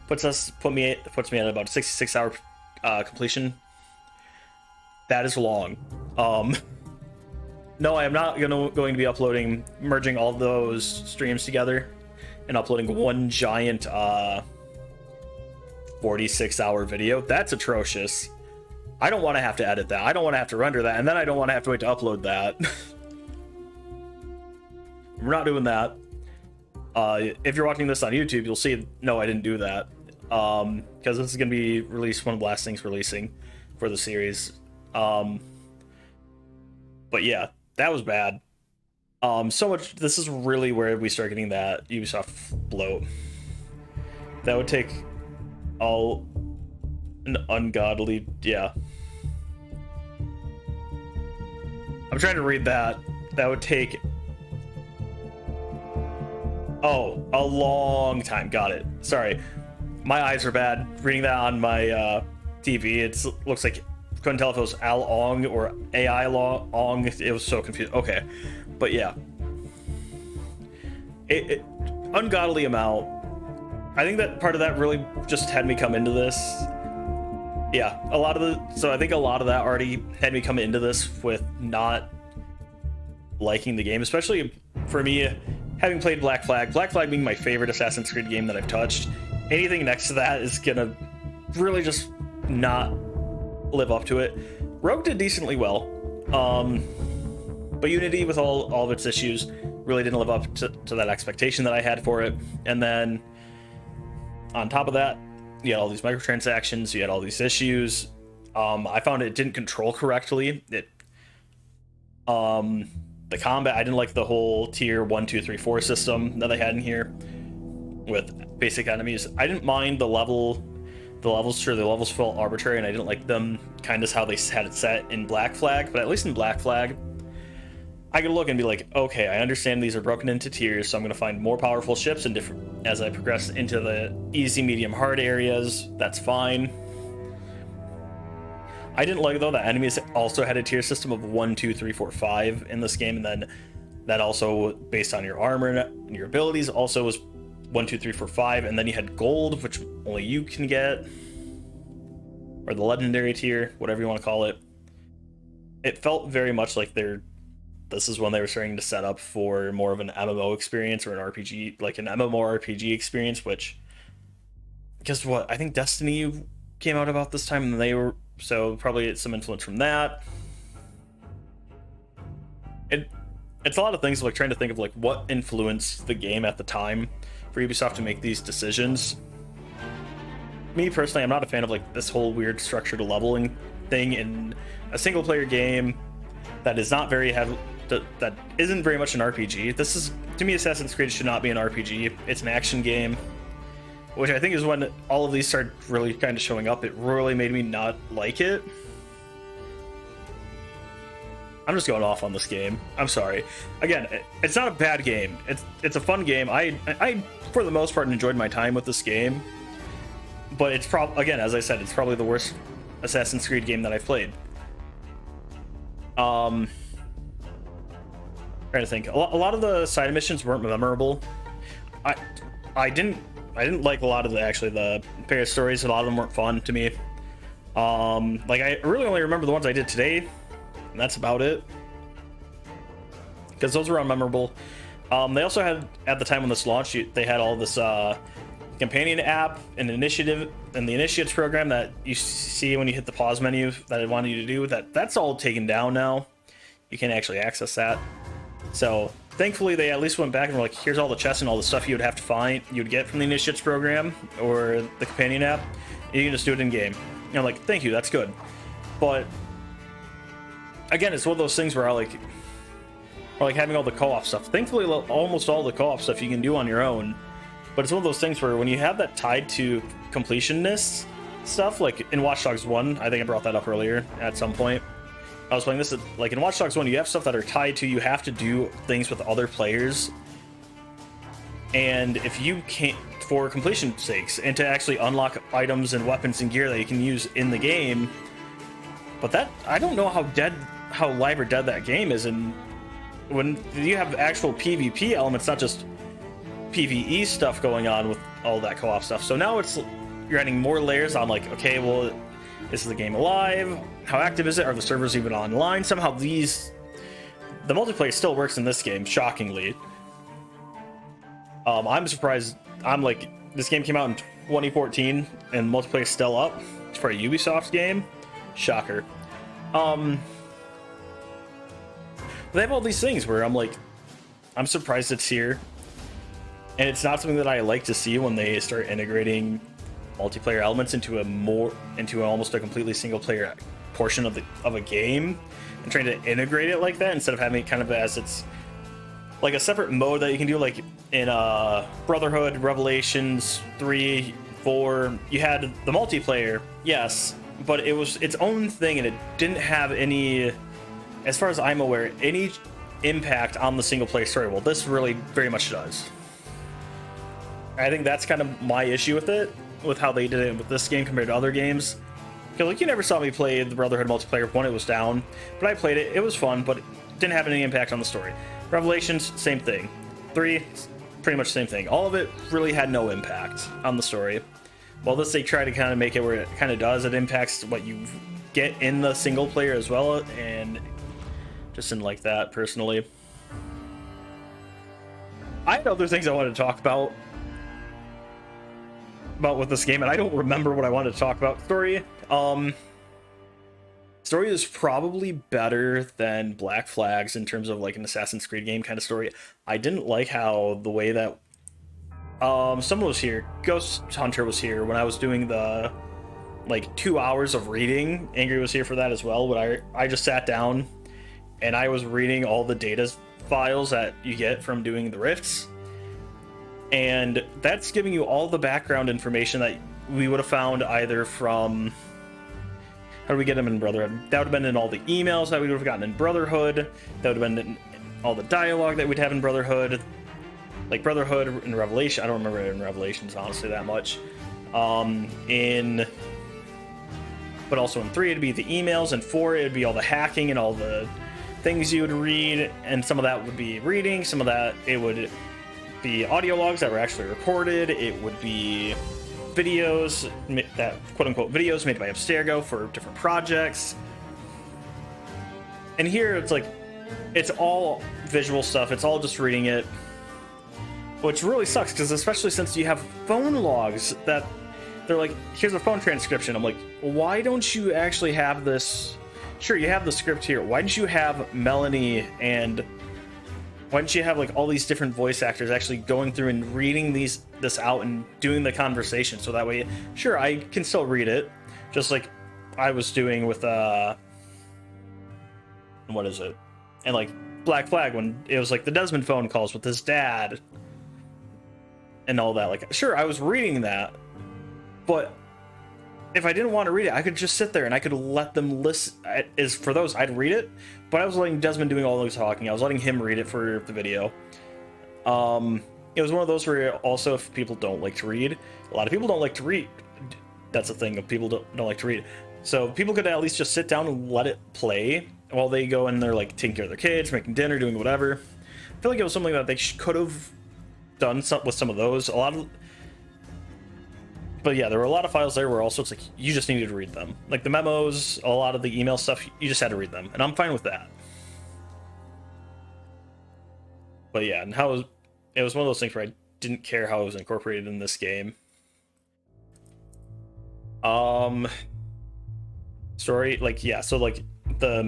puts me at about 66 hour completion. That is long. No, I am not going to be merging all those streams together and uploading one giant 46-hour video. That's atrocious. I don't want to have to edit that. I don't want to have to render that, and then I don't want to have to wait to upload that. We're not doing that. If you're watching this on YouTube, you'll see, no, I didn't do that. Because this is going to be released, one of the last things releasing for the series. But yeah, that was bad. So much, this is really where we start getting that Ubisoft bloat. That would take an ungodly, yeah. I'm trying to read that. That would take, a long time. Got it. Sorry. My eyes are bad. Reading that on my TV. It looks like couldn't tell if it was Al Ong or AI Ong. It was so confused. Okay, but yeah, it ungodly amount. I think that part of that really just had me come into this. Yeah, so I think a lot of that already had me come into this with not liking the game, especially for me having played Black Flag. Black Flag being my favorite Assassin's Creed game that I've touched. Anything next to that is gonna really just not live up to it. Rogue did decently well, but Unity, with all of its issues, really didn't live up to that expectation that I had for it. And then on top of that, you had all these microtransactions, you had all these issues. I found it didn't control correctly. The combat, I didn't like the whole tier 1, 2, 3, 4 system that they had in here with basic enemies. I didn't mind the levels. Sure, the levels felt arbitrary, and I didn't like them kind of how they had it set in Black Flag. But at least in Black Flag, I could look and be like, okay, I understand these are broken into tiers, so I'm going to find more powerful ships and different as I progress into the easy, medium, hard areas. That's fine. I didn't like, though, that enemies also had a tier system of 1, 2, 3, 4, 5 in this game, and then that also, based on your armor and your abilities, also was 1, 2, 3, 4, 5, and then you had gold, which only you can get, or the legendary tier, whatever you want to call it. It felt very much like this is when they were starting to set up for more of an MMO experience or an RPG, like an MMORPG experience, which, guess what? I think Destiny came out about this time, and they were, so probably it's some influence from that. It's a lot of things, like trying to think of like what influenced the game at the time for Ubisoft to make these decisions. Me personally, I'm not a fan of like this whole weird structured leveling thing in a single player game that is not very heavy, that isn't very much an RPG. This is, to me, Assassin's Creed should not be an RPG. It's an action game, which I think is when all of these started really kind of showing up. It really made me not like it. I'm just going off on this game. I'm sorry. Again, it's not a bad game. It's a fun game. I for the most part enjoyed my time with this game, but it's again, as I said, it's probably the worst Assassin's Creed game that I've played. Trying to think. A lot of the side missions weren't memorable. I didn't like a lot of the Paris stories. A lot of them weren't fun to me. Like I really only remember the ones I did today, and that's about it, because those were unmemorable. They also had, at the time when this launched, they had all this companion app and initiative and the initiates program that you see when you hit the pause menu that I wanted you to do. That's all taken down now. You can't actually access that. So thankfully they at least went back and were like, here's all the chests and all the stuff you would have to find, you'd get from the initiates program or the companion app. You can just do it in game. And I'm like, thank you, that's good. But again, it's one of those things where I like having all the co-op stuff. Thankfully, almost all the co-op stuff you can do on your own. But it's one of those things where when you have that tied to completionist stuff, like in Watch Dogs 1, I think I brought that up earlier at some point. I was playing this, like in Watch Dogs 1, you have stuff that are tied to, you have to do things with other players. And if you can't, for completion sakes, and to actually unlock items and weapons and gear that you can use in the game. But that, I don't know how live or dead that game is, and when you have actual PvP elements, not just PvE stuff going on with all that co-op stuff. So now you're adding more layers on, like, okay, well, is the game alive? How active is it? Are the servers even online? Somehow the multiplayer still works in this game, shockingly. I'm surprised. I'm like, this game came out in 2014 and multiplayer is still up for a Ubisoft game. Shocker. They have all these things where I'm like, I'm surprised it's here. And it's not something that I like to see when they start integrating multiplayer elements into almost a completely single player portion of a game, and trying to integrate it like that instead of having it kind of as it's like a separate mode that you can do, like in Brotherhood, Revelations 3, 4. You had the multiplayer, yes, but it was its own thing, and it didn't have any, as far as I'm aware, any impact on the single player story. Well, this really very much does. I think that's kind of my issue with it, with how they did it with this game compared to other games. Because like you never saw me play the Brotherhood multiplayer when it was down, but I played it. It was fun, but it didn't have any impact on the story. Revelations, same thing. 3, pretty much the same thing. All of it really had no impact on the story. While this, they try to kind of make it where it kind of does. It impacts what you get in the single player as well, and just didn't like that personally. I had other things I wanted to talk about with this game, and I don't remember what I wanted to talk about. Story. Story is probably better than Black Flags in terms of like an Assassin's Creed game kind of story. I didn't like how the way that someone was here, Ghost Hunter was here when I was doing the like 2 hours of reading. Angry was here for that as well, but I just sat down and I was reading all the data files that you get from doing the rifts, and that's giving you all the background information that we would have found either from, how do we get them in Brotherhood? That would have been in all the emails that we would have gotten in Brotherhood. That would have been in all the dialogue that we'd have in Brotherhood. Like Brotherhood and Revelation. I don't remember it in Revelations, honestly, that much. But also in 3, it'd be the emails. In 4, it'd be all the hacking and all the things you would read. And some of that would be reading. Some of that, it would be audio logs that were actually recorded. It would be videos, that quote-unquote videos made by Abstergo for different projects. And here it's like, it's all visual stuff. It's all just reading it, which really sucks, because especially since you have phone logs that they're like, here's a phone transcription. I'm like, why don't you actually have this? Sure, you have the script here. Why didn't you have Melanie and why didn't you have like all these different voice actors actually going through and reading this out and doing the conversation, so that way, sure, I can still read it, just like I was doing with what is it? And like Black Flag, when it was like the Desmond phone calls with his dad and all that. Like, sure, I was reading that, but if I didn't want to read it, I could just sit there and I could let them listen. Is for those, I'd read it, but I was letting Desmond doing all those talking. I was letting him read it for the video. It was one of those where also, if people don't like to read, a lot of people don't like to read. That's the thing, of people don't like to read. So people could at least just sit down and let it play while they go and they're like taking care of their kids, making dinner, doing whatever. I feel like it was something that they could have done with some of those. But yeah, there were a lot of files there where also it's like you just needed to read them. Like the memos, a lot of the email stuff, you just had to read them, and I'm fine with that. But yeah, and it was one of those things where I didn't care how it was incorporated in this game. Story, like, yeah, so like the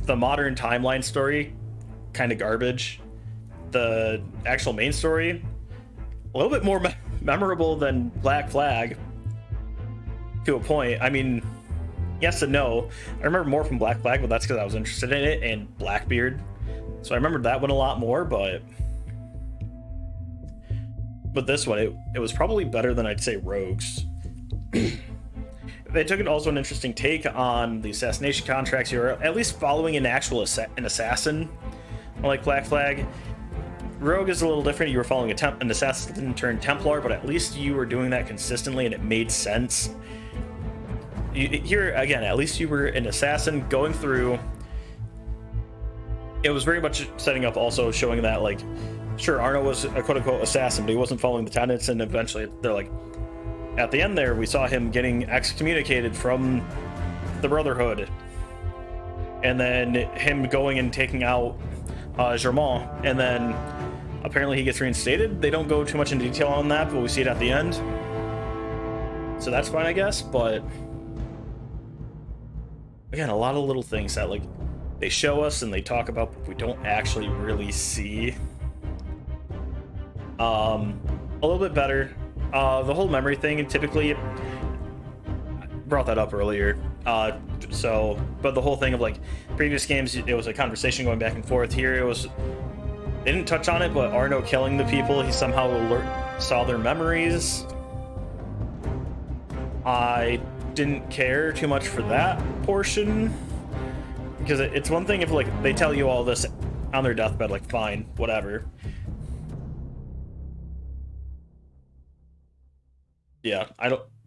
modern timeline story, kind of garbage. The actual main story, a little bit more memorable than Black Flag, to a point. I mean, yes and no. I remember more from Black Flag, but that's because I was interested in it, and Blackbeard. So I remembered that one a lot more, but this one, it was probably better than I'd say Rogues. They took also an interesting take on the assassination contracts. You're at least following an actual an assassin, unlike Black Flag. Rogue is a little different. You were following an assassin turned Templar, but at least you were doing that consistently and it made sense. Here, again, at least you were an assassin going through. It was very much setting up, also showing that, like, sure, Arno was a quote-unquote assassin, but he wasn't following the tenets, and eventually they're like, at the end there, we saw him getting excommunicated from the Brotherhood, and then him going and taking out Germain, and then apparently he gets reinstated. They don't go too much into detail on that, but we see it at the end. So that's fine, I guess, but again, a lot of little things that, like, they show us and they talk about, but we don't actually really see. A little bit better. The whole memory thing, and typically, I brought that up earlier. But the whole thing of, like, previous games, it was a conversation going back and forth. Here, it was, they didn't touch on it, but Arno killing the people, he somehow saw their memories. I didn't care too much for that portion, because it's one thing if, like, they tell you all this on their deathbed, like, fine, whatever. Yeah,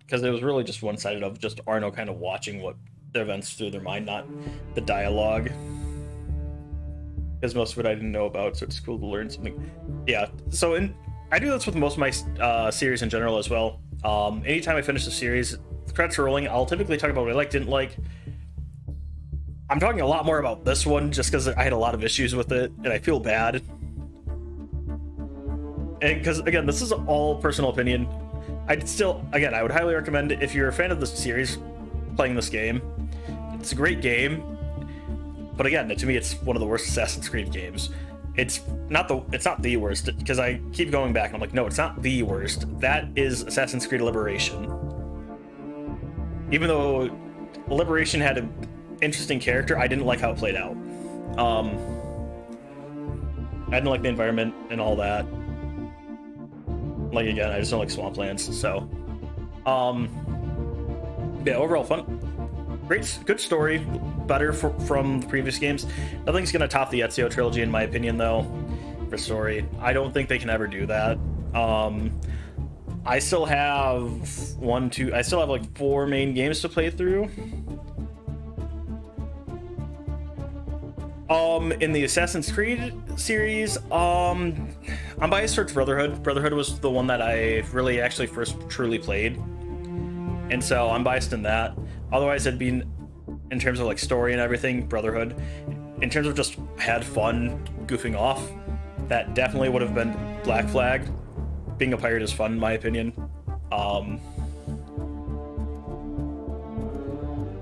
because it was really just one-sided of just Arno kind of watching what the events through their mind, not the dialogue. Because most of it I didn't know about, so it's cool to learn something. Yeah, so I do this with most of my series in general as well. Anytime I finish a series, the credits are rolling, I'll typically talk about what I like, didn't like. I'm talking a lot more about this one just because I had a lot of issues with it, and I feel bad. And because, again, this is all personal opinion. I would highly recommend, if you're a fan of the series, playing this game. It's a great game, but again, to me, it's one of the worst Assassin's Creed games. It's not the worst, because I keep going back and I'm like, no, it's not the worst. That is Assassin's Creed Liberation. Even though Liberation had an interesting character, I didn't like how it played out. I didn't like the environment and all that. Like, again, I just don't like swamplands, so. Yeah, overall fun. Good story, better from the previous games. Nothing's gonna top the Ezio trilogy, in my opinion, though, for story. I don't think they can ever do that. I still have like 4 main games to play through. In the Assassin's Creed series, I'm biased towards Brotherhood. Brotherhood was the one that I really actually first truly played, and so I'm biased in that. Otherwise, it'd be, in terms of like story and everything, Brotherhood. In terms of just had fun goofing off, that definitely would have been Black Flag. Being a pirate is fun, in my opinion.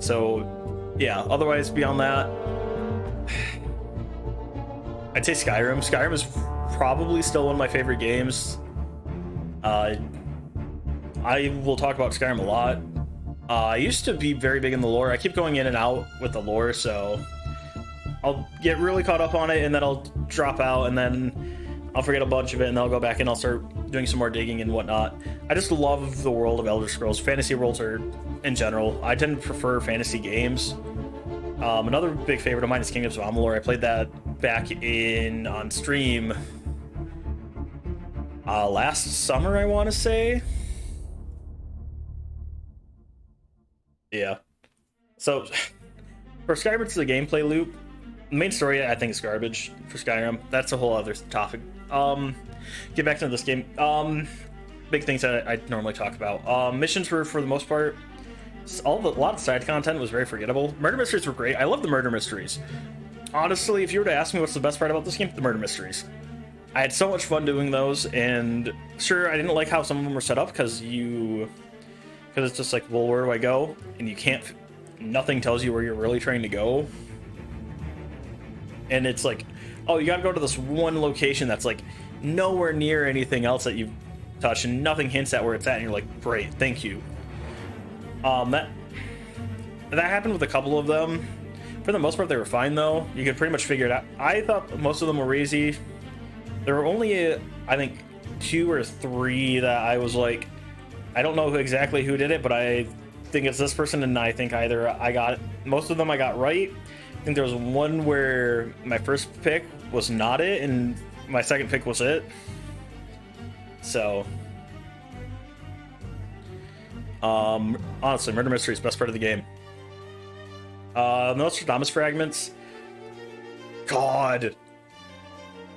So yeah, otherwise beyond that, I'd say Skyrim. Skyrim is probably still one of my favorite games. I will talk about Skyrim a lot. I used to be very big in the lore. I keep going in and out with the lore, so I'll get really caught up on it, and then I'll drop out, and then I'll forget a bunch of it, and then I'll go back and I'll start doing some more digging and whatnot. I just love the world of Elder Scrolls. Fantasy worlds are, in general, I tend to prefer fantasy games. Another big favorite of mine is Kingdoms of Amalur. I played that back on stream last summer, I want to say. Yeah. So, for Skyrim, it's the gameplay loop. The main story, I think, is garbage for Skyrim. That's a whole other topic. Get back to this game. Big things that I normally talk about. Missions were, for the most part, a lot of side content was very forgettable. Murder mysteries were great. I love the murder mysteries. Honestly, if you were to ask me what's the best part about this game, the murder mysteries. I had so much fun doing those, and sure, I didn't like how some of them were set up, because it's just like, well, where do I go? And you can't, nothing tells you where you're really trying to go. And it's like, oh, you gotta go to this one location that's like nowhere near anything else that you've touched, and nothing hints at where it's at, and you're like, great, thank you. That happened with a couple of them. For the most part, they were fine, though. You could pretty much figure it out. I thought most of them were easy. There were only, I think, 2 or 3 that I was like, I don't know exactly who did it, but I think it's this person, and I think most of them I got right. I think there was one where my first pick was not it, and my second pick was it. So, honestly, Murder Mystery is the best part of the game. Nostradamus fragments. God.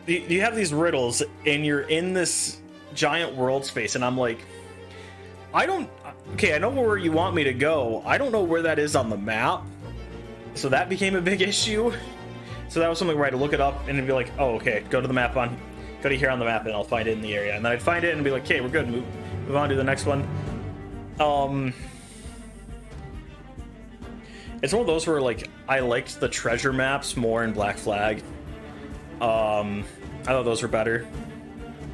You have these riddles, and you're in this giant world space, and I'm like, I know where you want me to go. I don't know where that is on the map. So that became a big issue. So that was something where I had to look it up and it'd be like, oh, okay, go to here on the map and I'll find it in the area. And then I'd find it and be like, okay, we're good. Move on to the next one. It's one of those where, like, I liked the treasure maps more in Black Flag. I thought those were better.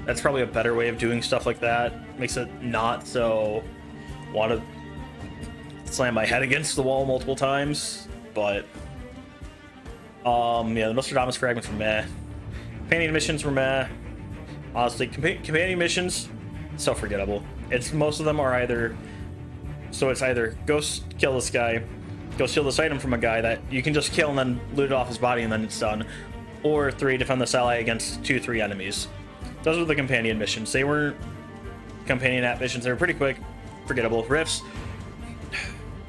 That's probably a better way of doing stuff like that. Makes it not so want to slam my head against the wall multiple times. But yeah, the Nostradamus fragments were meh. Companion missions were meh. Honestly, companion missions, so forgettable. Most of them are either go kill this guy, go steal this item from a guy that you can just kill and then loot it off his body and then it's done. Or 3, defend this ally against 2-3 enemies. Those were the companion missions. They weren't companion app missions. They were pretty quick, forgettable. Rifts.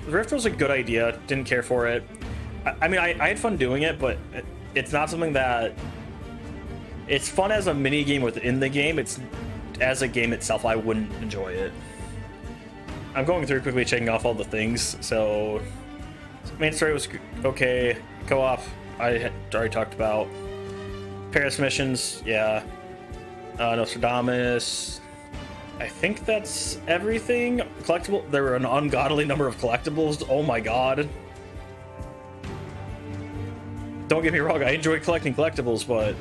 The Rift was a good idea. Didn't care for it. I mean, I had fun doing it, but it's not something that... It's fun as a mini game within the game. It's as a game itself, I wouldn't enjoy it. I'm going through quickly checking off all the things. So, main story was okay. Co-op, I had already talked about. Paris missions, yeah. Nostradamus. I think that's everything. Collectible. There were an ungodly number of collectibles. Oh my god. Don't get me wrong, I enjoy collecting collectibles, but...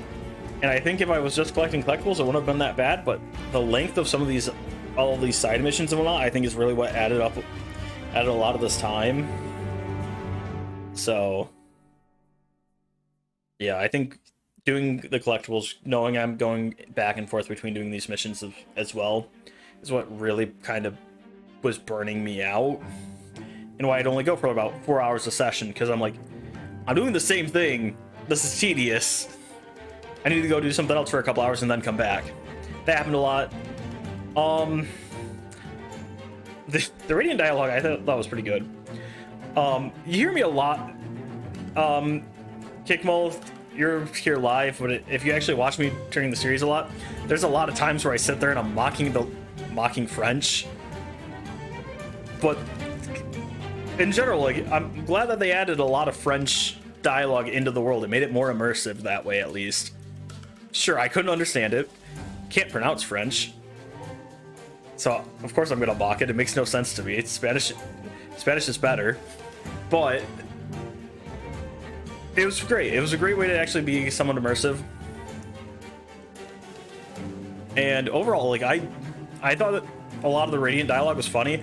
And I think if I was just collecting collectibles, it wouldn't have been that bad, but the length of some of these, all of these side missions and whatnot, I think is really what added a lot of this time. So, yeah, I think doing the collectibles, knowing I'm going back and forth between doing these missions as well, is what really kind of was burning me out. And why I'd only go for about 4 hours a session, because I'm like, I'm doing the same thing. This is tedious. I need to go do something else for a couple hours and then come back. That happened a lot. The Radiant dialogue I thought was pretty good. You hear me a lot. Kickmo, you're here live, but if you actually watch me during the series a lot, there's a lot of times where I sit there and I'm mocking French. But in general, like, I'm glad that they added a lot of French dialogue into the world. It made it more immersive that way, at least. Sure, I couldn't understand it. Can't pronounce French. So, of course I'm gonna mock it. It makes no sense to me. It's Spanish is better. But it was great. It was a great way to actually be somewhat immersive. And overall, like, I thought that a lot of the Radiant dialogue was funny.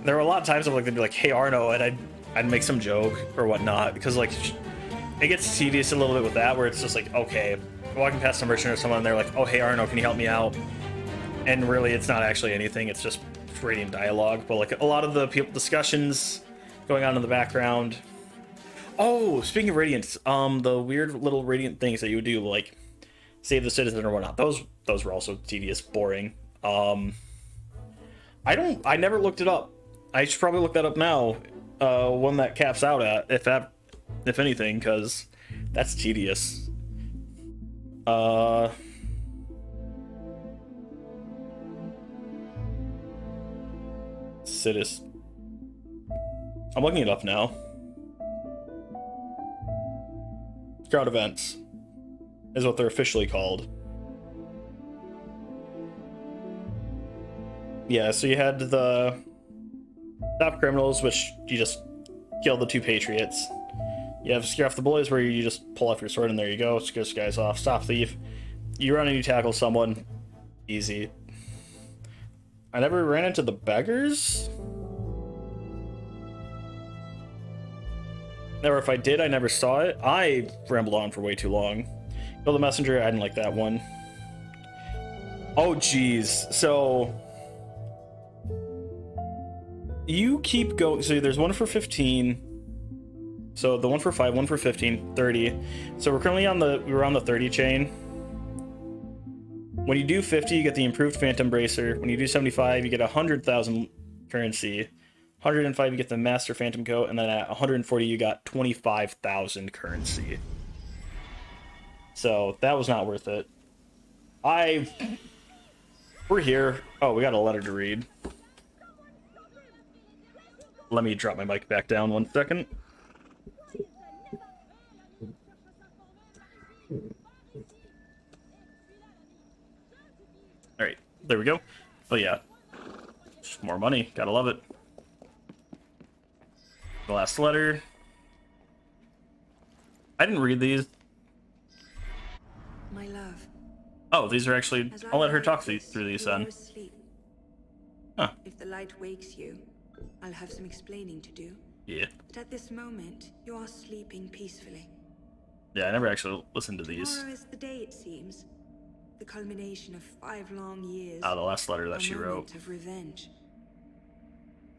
There were a lot of times they'd be like, "Hey Arno," and I'd make some joke or whatnot, because like it gets tedious a little bit with that, where it's just like, okay, walking past a merchant or someone, and they're like, "Oh, hey Arno, can you help me out?" And really, it's not actually anything. It's just Radiant dialogue. But like a lot of the discussions going on in the background. Oh, speaking of Radiant, the weird little Radiant things that you would do, like save the citizen or whatnot. Those were also tedious, boring. I never looked it up. I should probably look that up now. When that caps out at, if anything, because that's tedious. Citis. I'm looking it up now. Crowd events is what they're officially called. Yeah, so you had the stop criminals, which you just kill the two patriots. You have scare off the bullies, where you just pull off your sword and there you go, scare guys off. Stop thief. You run and you tackle someone. Easy. I never ran into the beggars? Or if I did, I never saw it. I rambled on for way too long. Kill the messenger, I didn't like that one. Oh, geez. So you keep going. So there's one for 15. So the one for 5, one for 15, 30. So we're currently on the 30 chain. When you do 50, you get the improved Phantom Bracer. When you do 75, you get 100,000 currency. 105, you get the Master Phantom Coat, and then at 140, you got 25,000 currency. So that was not worth it. We're here. Oh, we got a letter to read. Let me drop my mic back down 1 second. All right, there we go. Oh yeah, just more money. Gotta love it. The last letter. I didn't read these. My love. Oh, these are actually... I'll let her talk through these then. Huh. If the light wakes you, I'll have some explaining to do. Yeah. But at this moment, you are sleeping peacefully. Yeah, I never actually listened to these. Tomorrow is the day, it seems. The culmination of 5 long years. The last letter that she wrote. Of revenge.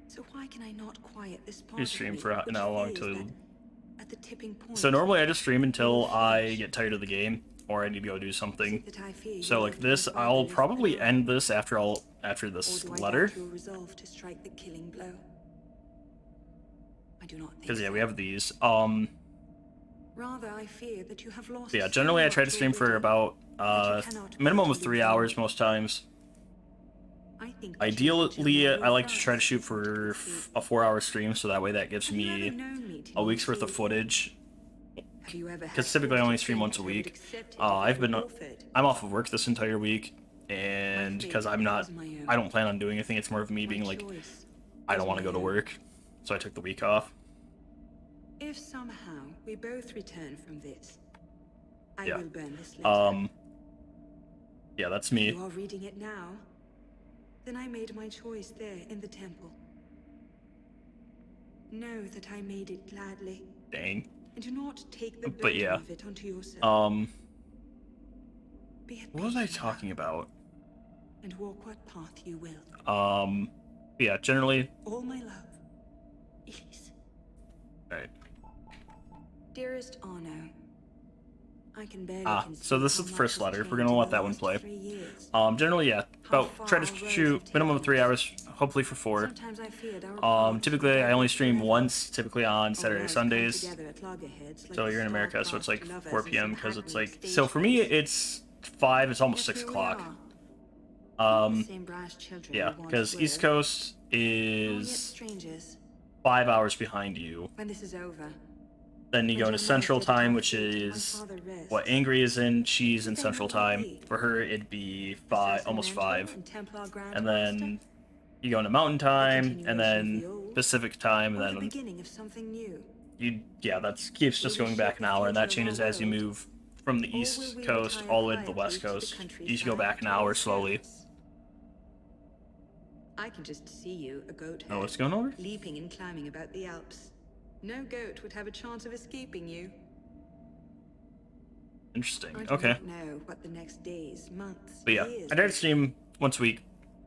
So why can I not quiet this part You of stream me for which how long feels till... that at the tipping point, So normally I just stream until I get tired of the game, or I need to go do something. So like this, I'll probably end this after after Or this do I letter. doubt your resolve to strike the killing blow? I do not think Because, yeah, so. we have these. Rather, I fear that you have lost. Yeah, so generally I try to much stream for already about that you cannot minimum bear of to 3 lose hours more. most times. I think that you ought to Ideally, know I like to your try to rights shoot if you want to for proceed. a 4-hour stream, so that way that gives Have you ever me known me to a not week's worth of see you? footage. Have you ever had Because typically I only thought stream of once a things I would week. accept if I've it been were offered? I'm off of work this entire week, and because I'm not, I don't plan on doing anything. It's more of me My being like, choice I is don't want to my go to own. work, so I took the week off. If somehow we both return from this, I Yeah. will burn this letter. Yeah, that's You me. are reading it now? Then I made my choice there in the temple. Know that I made it gladly, Dang. and do not take the But burden yeah. of it onto yourself. Be at What was I peace now, talking about? and walk what path you will. Yeah, generally, All my love, Elise. alright. Dearest Arno, I can barely So conceive this how is the much first has letter. We're changed gonna in let the that one last play. 3 years. Generally, yeah, How about far try to our roads shoot have minimum of taken 3 us. hours, hopefully for 4. Sometimes I feared our paths Typically would I only never stream forever. once, typically on Or Saturday, else come Sundays. together at loggerheads like So the you're in America, so it's like star-crossed lovers 4 in p.m. some because it's hackneyed like, so for me stage it's 5, it's almost plays. 6 Yet here we o'clock. are, not the same brash children Yeah, we once because were, East Coast nor yet is strangers. 5 hours behind you. When this is over, Then you when go to Germain Central set upon Time, which feet and my is father rests, what Angry is in. She's in then Central what will Time. be? For her, it'd be 5, Assassin almost mentor 5. and Templar Grand And Master? then you go into Mountain Time, and continuation of then the old, Pacific Time, or the and then beginning of something new? that keeps just going back an hour, and that changes as you move from the Or will East we Coast retire all the way to the quietly West to the Coast. You countryside should go back an to hour our slowly. service? I can just see you, a goat Oh, herd, what's going over? leaping and climbing about the Alps. No goat would have a chance of escaping you. Interesting. I do Okay. not know what the next days, months, But yeah, years I try to will stream once a week.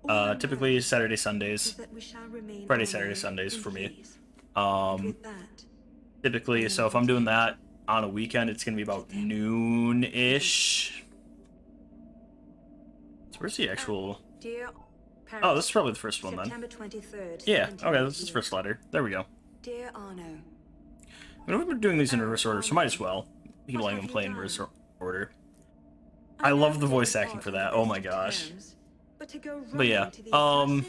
All I Typically know Saturday, is Sundays. that we shall remain Friday, honored Saturday, Sundays in for me. peace. And Um, with that, typically, so if I'm doing that on a weekend, it's gonna be about noon-ish. So where's the actual? dear Oh, this is probably the first one then. September 23rd. Yeah. Okay, this is the 1788. first letter. There we go. Dear Arno, I mean, we've been doing these in reverse order, so might as well keep What letting have them you play in done? reverse order. I I love know the that voice we acting part for on that. the Oh best my of gosh. terms, but to go But yeah, running to the assassins?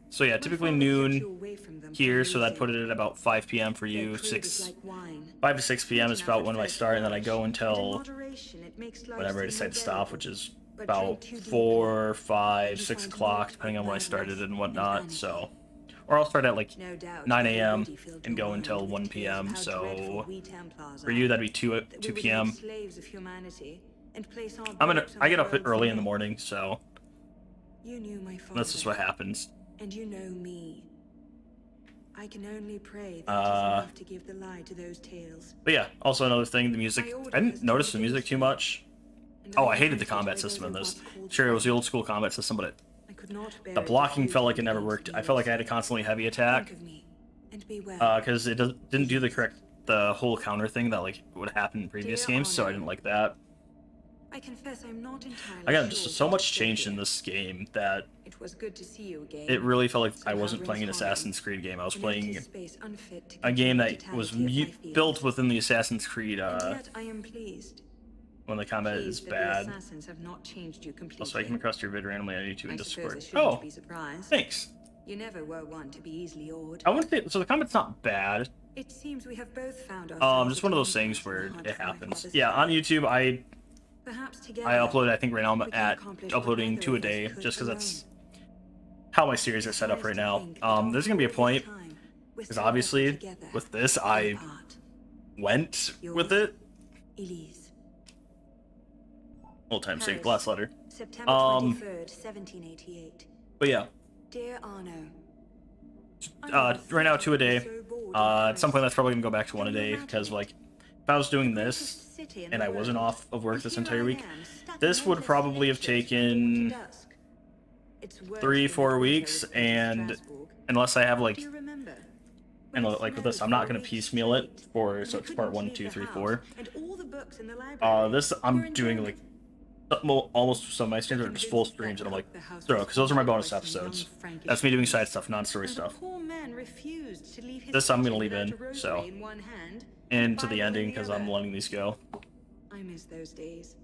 So yeah, My typically father kept you noon away from them here, for so that reason. put it at about 5 p.m. for Their you. crude is 6, like wine. 5 to 6 p.m. is Sweet about enough when at I first start, and then I blush, go and in until moderation, it makes life whenever I seem decide to more stop, bearable. which is But about drink too deeply, 4, 5, and you 6 find o'clock, naught depending but on when I madness started and and whatnot. vanity. So, or I'll start at like No doubt 9 you a.m. already filled and your go mind until with 1 tales of p.m. how dreadful So we Templars for you, are, that'd be 2 that we 2 would make p.m. slaves of humanity and place our I burdens on get the up world's early in the neck. morning, so You knew my father. that's just what happens. And you know me. I can only pray that Uh, it is enough to give the lie to those tales. But yeah, also another thing, the music. My I order didn't has notice the been music too much. And Oh, I I am hated the hunted combat by system in those this. who once Sure, it called was the old school combat system, but I could not bear the it blocking if felt you like it never games worked. I used. felt like I had to constantly heavy attack. Think of me, and be well. Because didn't do the whole counter thing that like would happen in previous Dear games, so I Honor, didn't like that. I confess I'm not entirely Again, sure just what so to much say changed in here. this game that It was good to see you again. it really felt like I Somehow wasn't playing an brings harmony. Assassin's Creed game. I was An playing empty space unfit to a game contain that the was totality of my feelings. built within the Assassin's Creed And yet I am pleased. when the combat is Pleased that bad. the assassins have not changed you completely. Also, I came across your vid randomly on YouTube I and suppose I Discord. shouldn't Oh, be surprised. thanks. You never were one to be easily awed. I wouldn't say so. The combat's not bad. It seems we have both found ourselves. Just one of those things where it happens. Yeah, on YouTube, Perhaps together. I upload. I think right now I'm we can at accomplish what uploading neither 2 a of us day, could just because alone. that's how my series are set up right now. There's gonna be a point because obviously with this I went with it. Elise. Old time sake, Paris. last letter. September Um, 23rd, 1788. But yeah, Dear Arno. right now 2 a day. At some point that's probably gonna go back to 1 a day because like if I was doing this and I wasn't off of work this entire week, this would probably have taken 3-4 weeks, and unless I have like and like with this, I'm not gonna piecemeal it for so it's part 1, 2, 3, 4. This I'm doing like almost some of my streams are just full streams, and I'm like, throw, because those are my bonus episodes. That's me doing side stuff, non-story stuff. This I'm gonna leave in, so into the ending because I'm letting these go. I miss those days.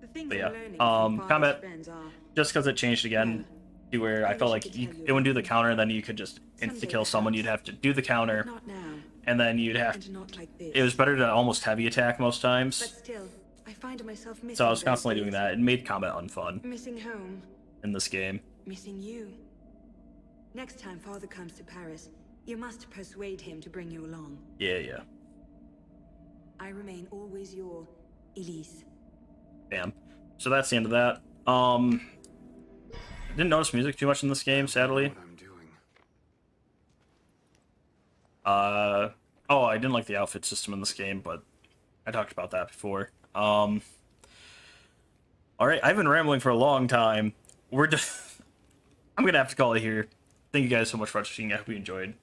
The things But I'm yeah, learning from father's combat, friends are just because it changed again to where I felt like it would do the counter, and then you could just insta kill someone. You'd have to do the counter, not now, and then you'd have. and not like this. It was better to almost heavy attack most But times, still, I find myself missing so I was those constantly doing days. that. It made combat unfun Missing home, in this game. missing you. Next time father comes to Paris, you must persuade him to bring you along. Yeah, yeah. I remain always your Elise. Bam. So that's the end of that. I didn't notice music too much in this game, sadly. What I'm doing. Oh, I didn't like the outfit system in this game, but I talked about that before. All right, I've been rambling for a long time. We're just, I'm gonna have to call it here. Thank you guys so much for watching. I hope you enjoyed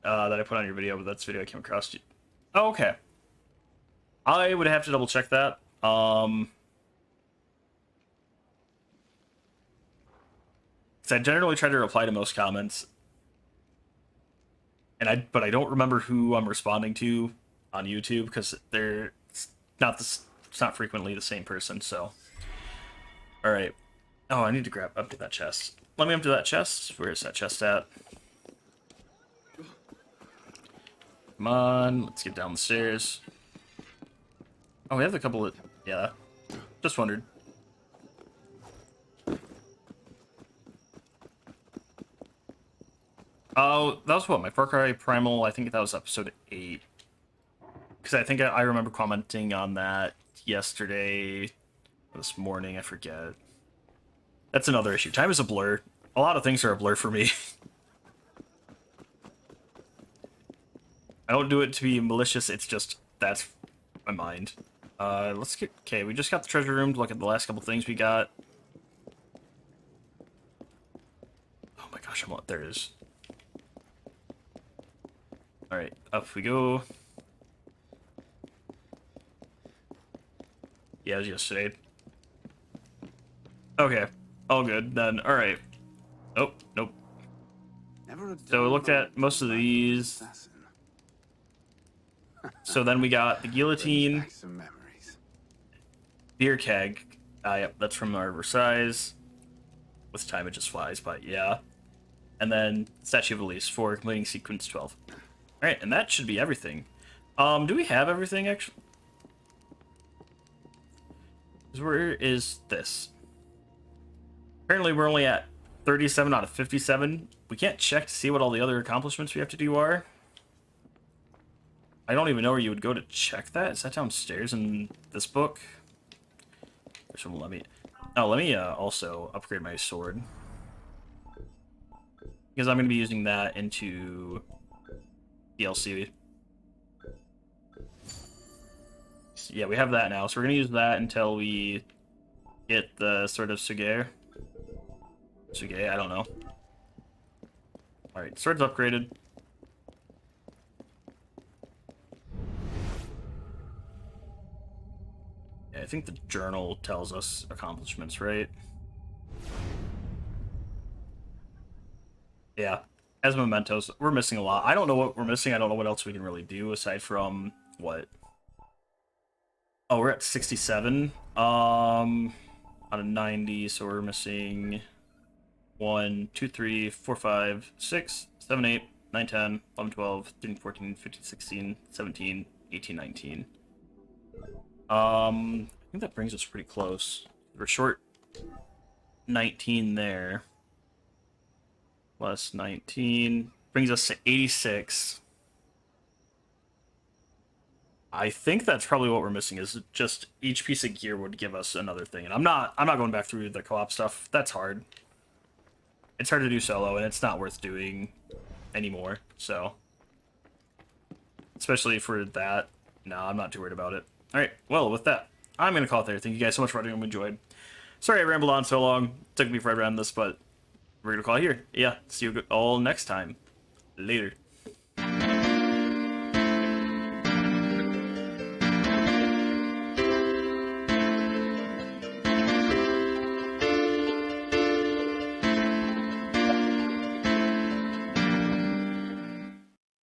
that I put on your video, but that's the video I came across. Oh, okay. I would have to double check that. Because I generally try to reply to most comments, and but I don't remember who I'm responding to on YouTube because it's not frequently the same person. So, all right. Oh, I need to update that chest. Let me empty that chest. Where is that chest at? Come on, let's get down the stairs. Oh, we have a couple of... Yeah, just wondered. Oh, that was what? My Far Cry Primal, I think that was episode 8. Because I think I remember commenting on that yesterday, or this morning, I forget. That's another issue. Time is a blur. A lot of things are a blur for me. I don't do it to be malicious, it's just, that's my mind. Let's get, okay, we just got the treasure room to look at the last couple things we got. Oh my gosh, there it is. Alright, up we go. Yeah, it was yesterday. Okay, all good then. Alright. Oh, nope. So we looked at most of these. So then we got the guillotine, beer keg. Yep, that's from our Versailles. With time it just flies, but yeah. And then Statue of Elise for completing sequence 12. Alright, and that should be everything. Do we have everything actually? Where is this? Apparently we're only at 37 out of 57. We can't check to see what all the other accomplishments we have to do are. I don't even know where you would go to check that. Is that downstairs in this book? Let me also upgrade my sword. Because I'm going to be using that into DLC. Yeah, we have that now, so we're going to use that until we get the Sword of Suge. I don't know. Alright, sword's upgraded. Yeah, I think the journal tells us accomplishments, right? Yeah, as mementos, we're missing a lot. I don't know what we're missing. I don't know what else we can really do aside from what. Oh, we're at 67 out of 90, so we're missing 1, 2, 3, 4, 5, 6, 7, 8, 9, 10, 11, 12, 13, 14, 15, 16, 17, 18, 19. I think that brings us pretty close. We're short 19 there. Plus 19 brings us to 86. I think that's probably what we're missing, is just each piece of gear would give us another thing. And I'm not going back through the co-op stuff. That's hard. It's hard to do solo, and it's not worth doing anymore. So, especially for that, no, I'm not too worried about it. All right, well, with that, I'm going to call it there. Thank you guys so much for watching. I enjoyed. Sorry I rambled on so long. It took me forever on this, but we're going to call it here. Yeah, see you all next time. Later.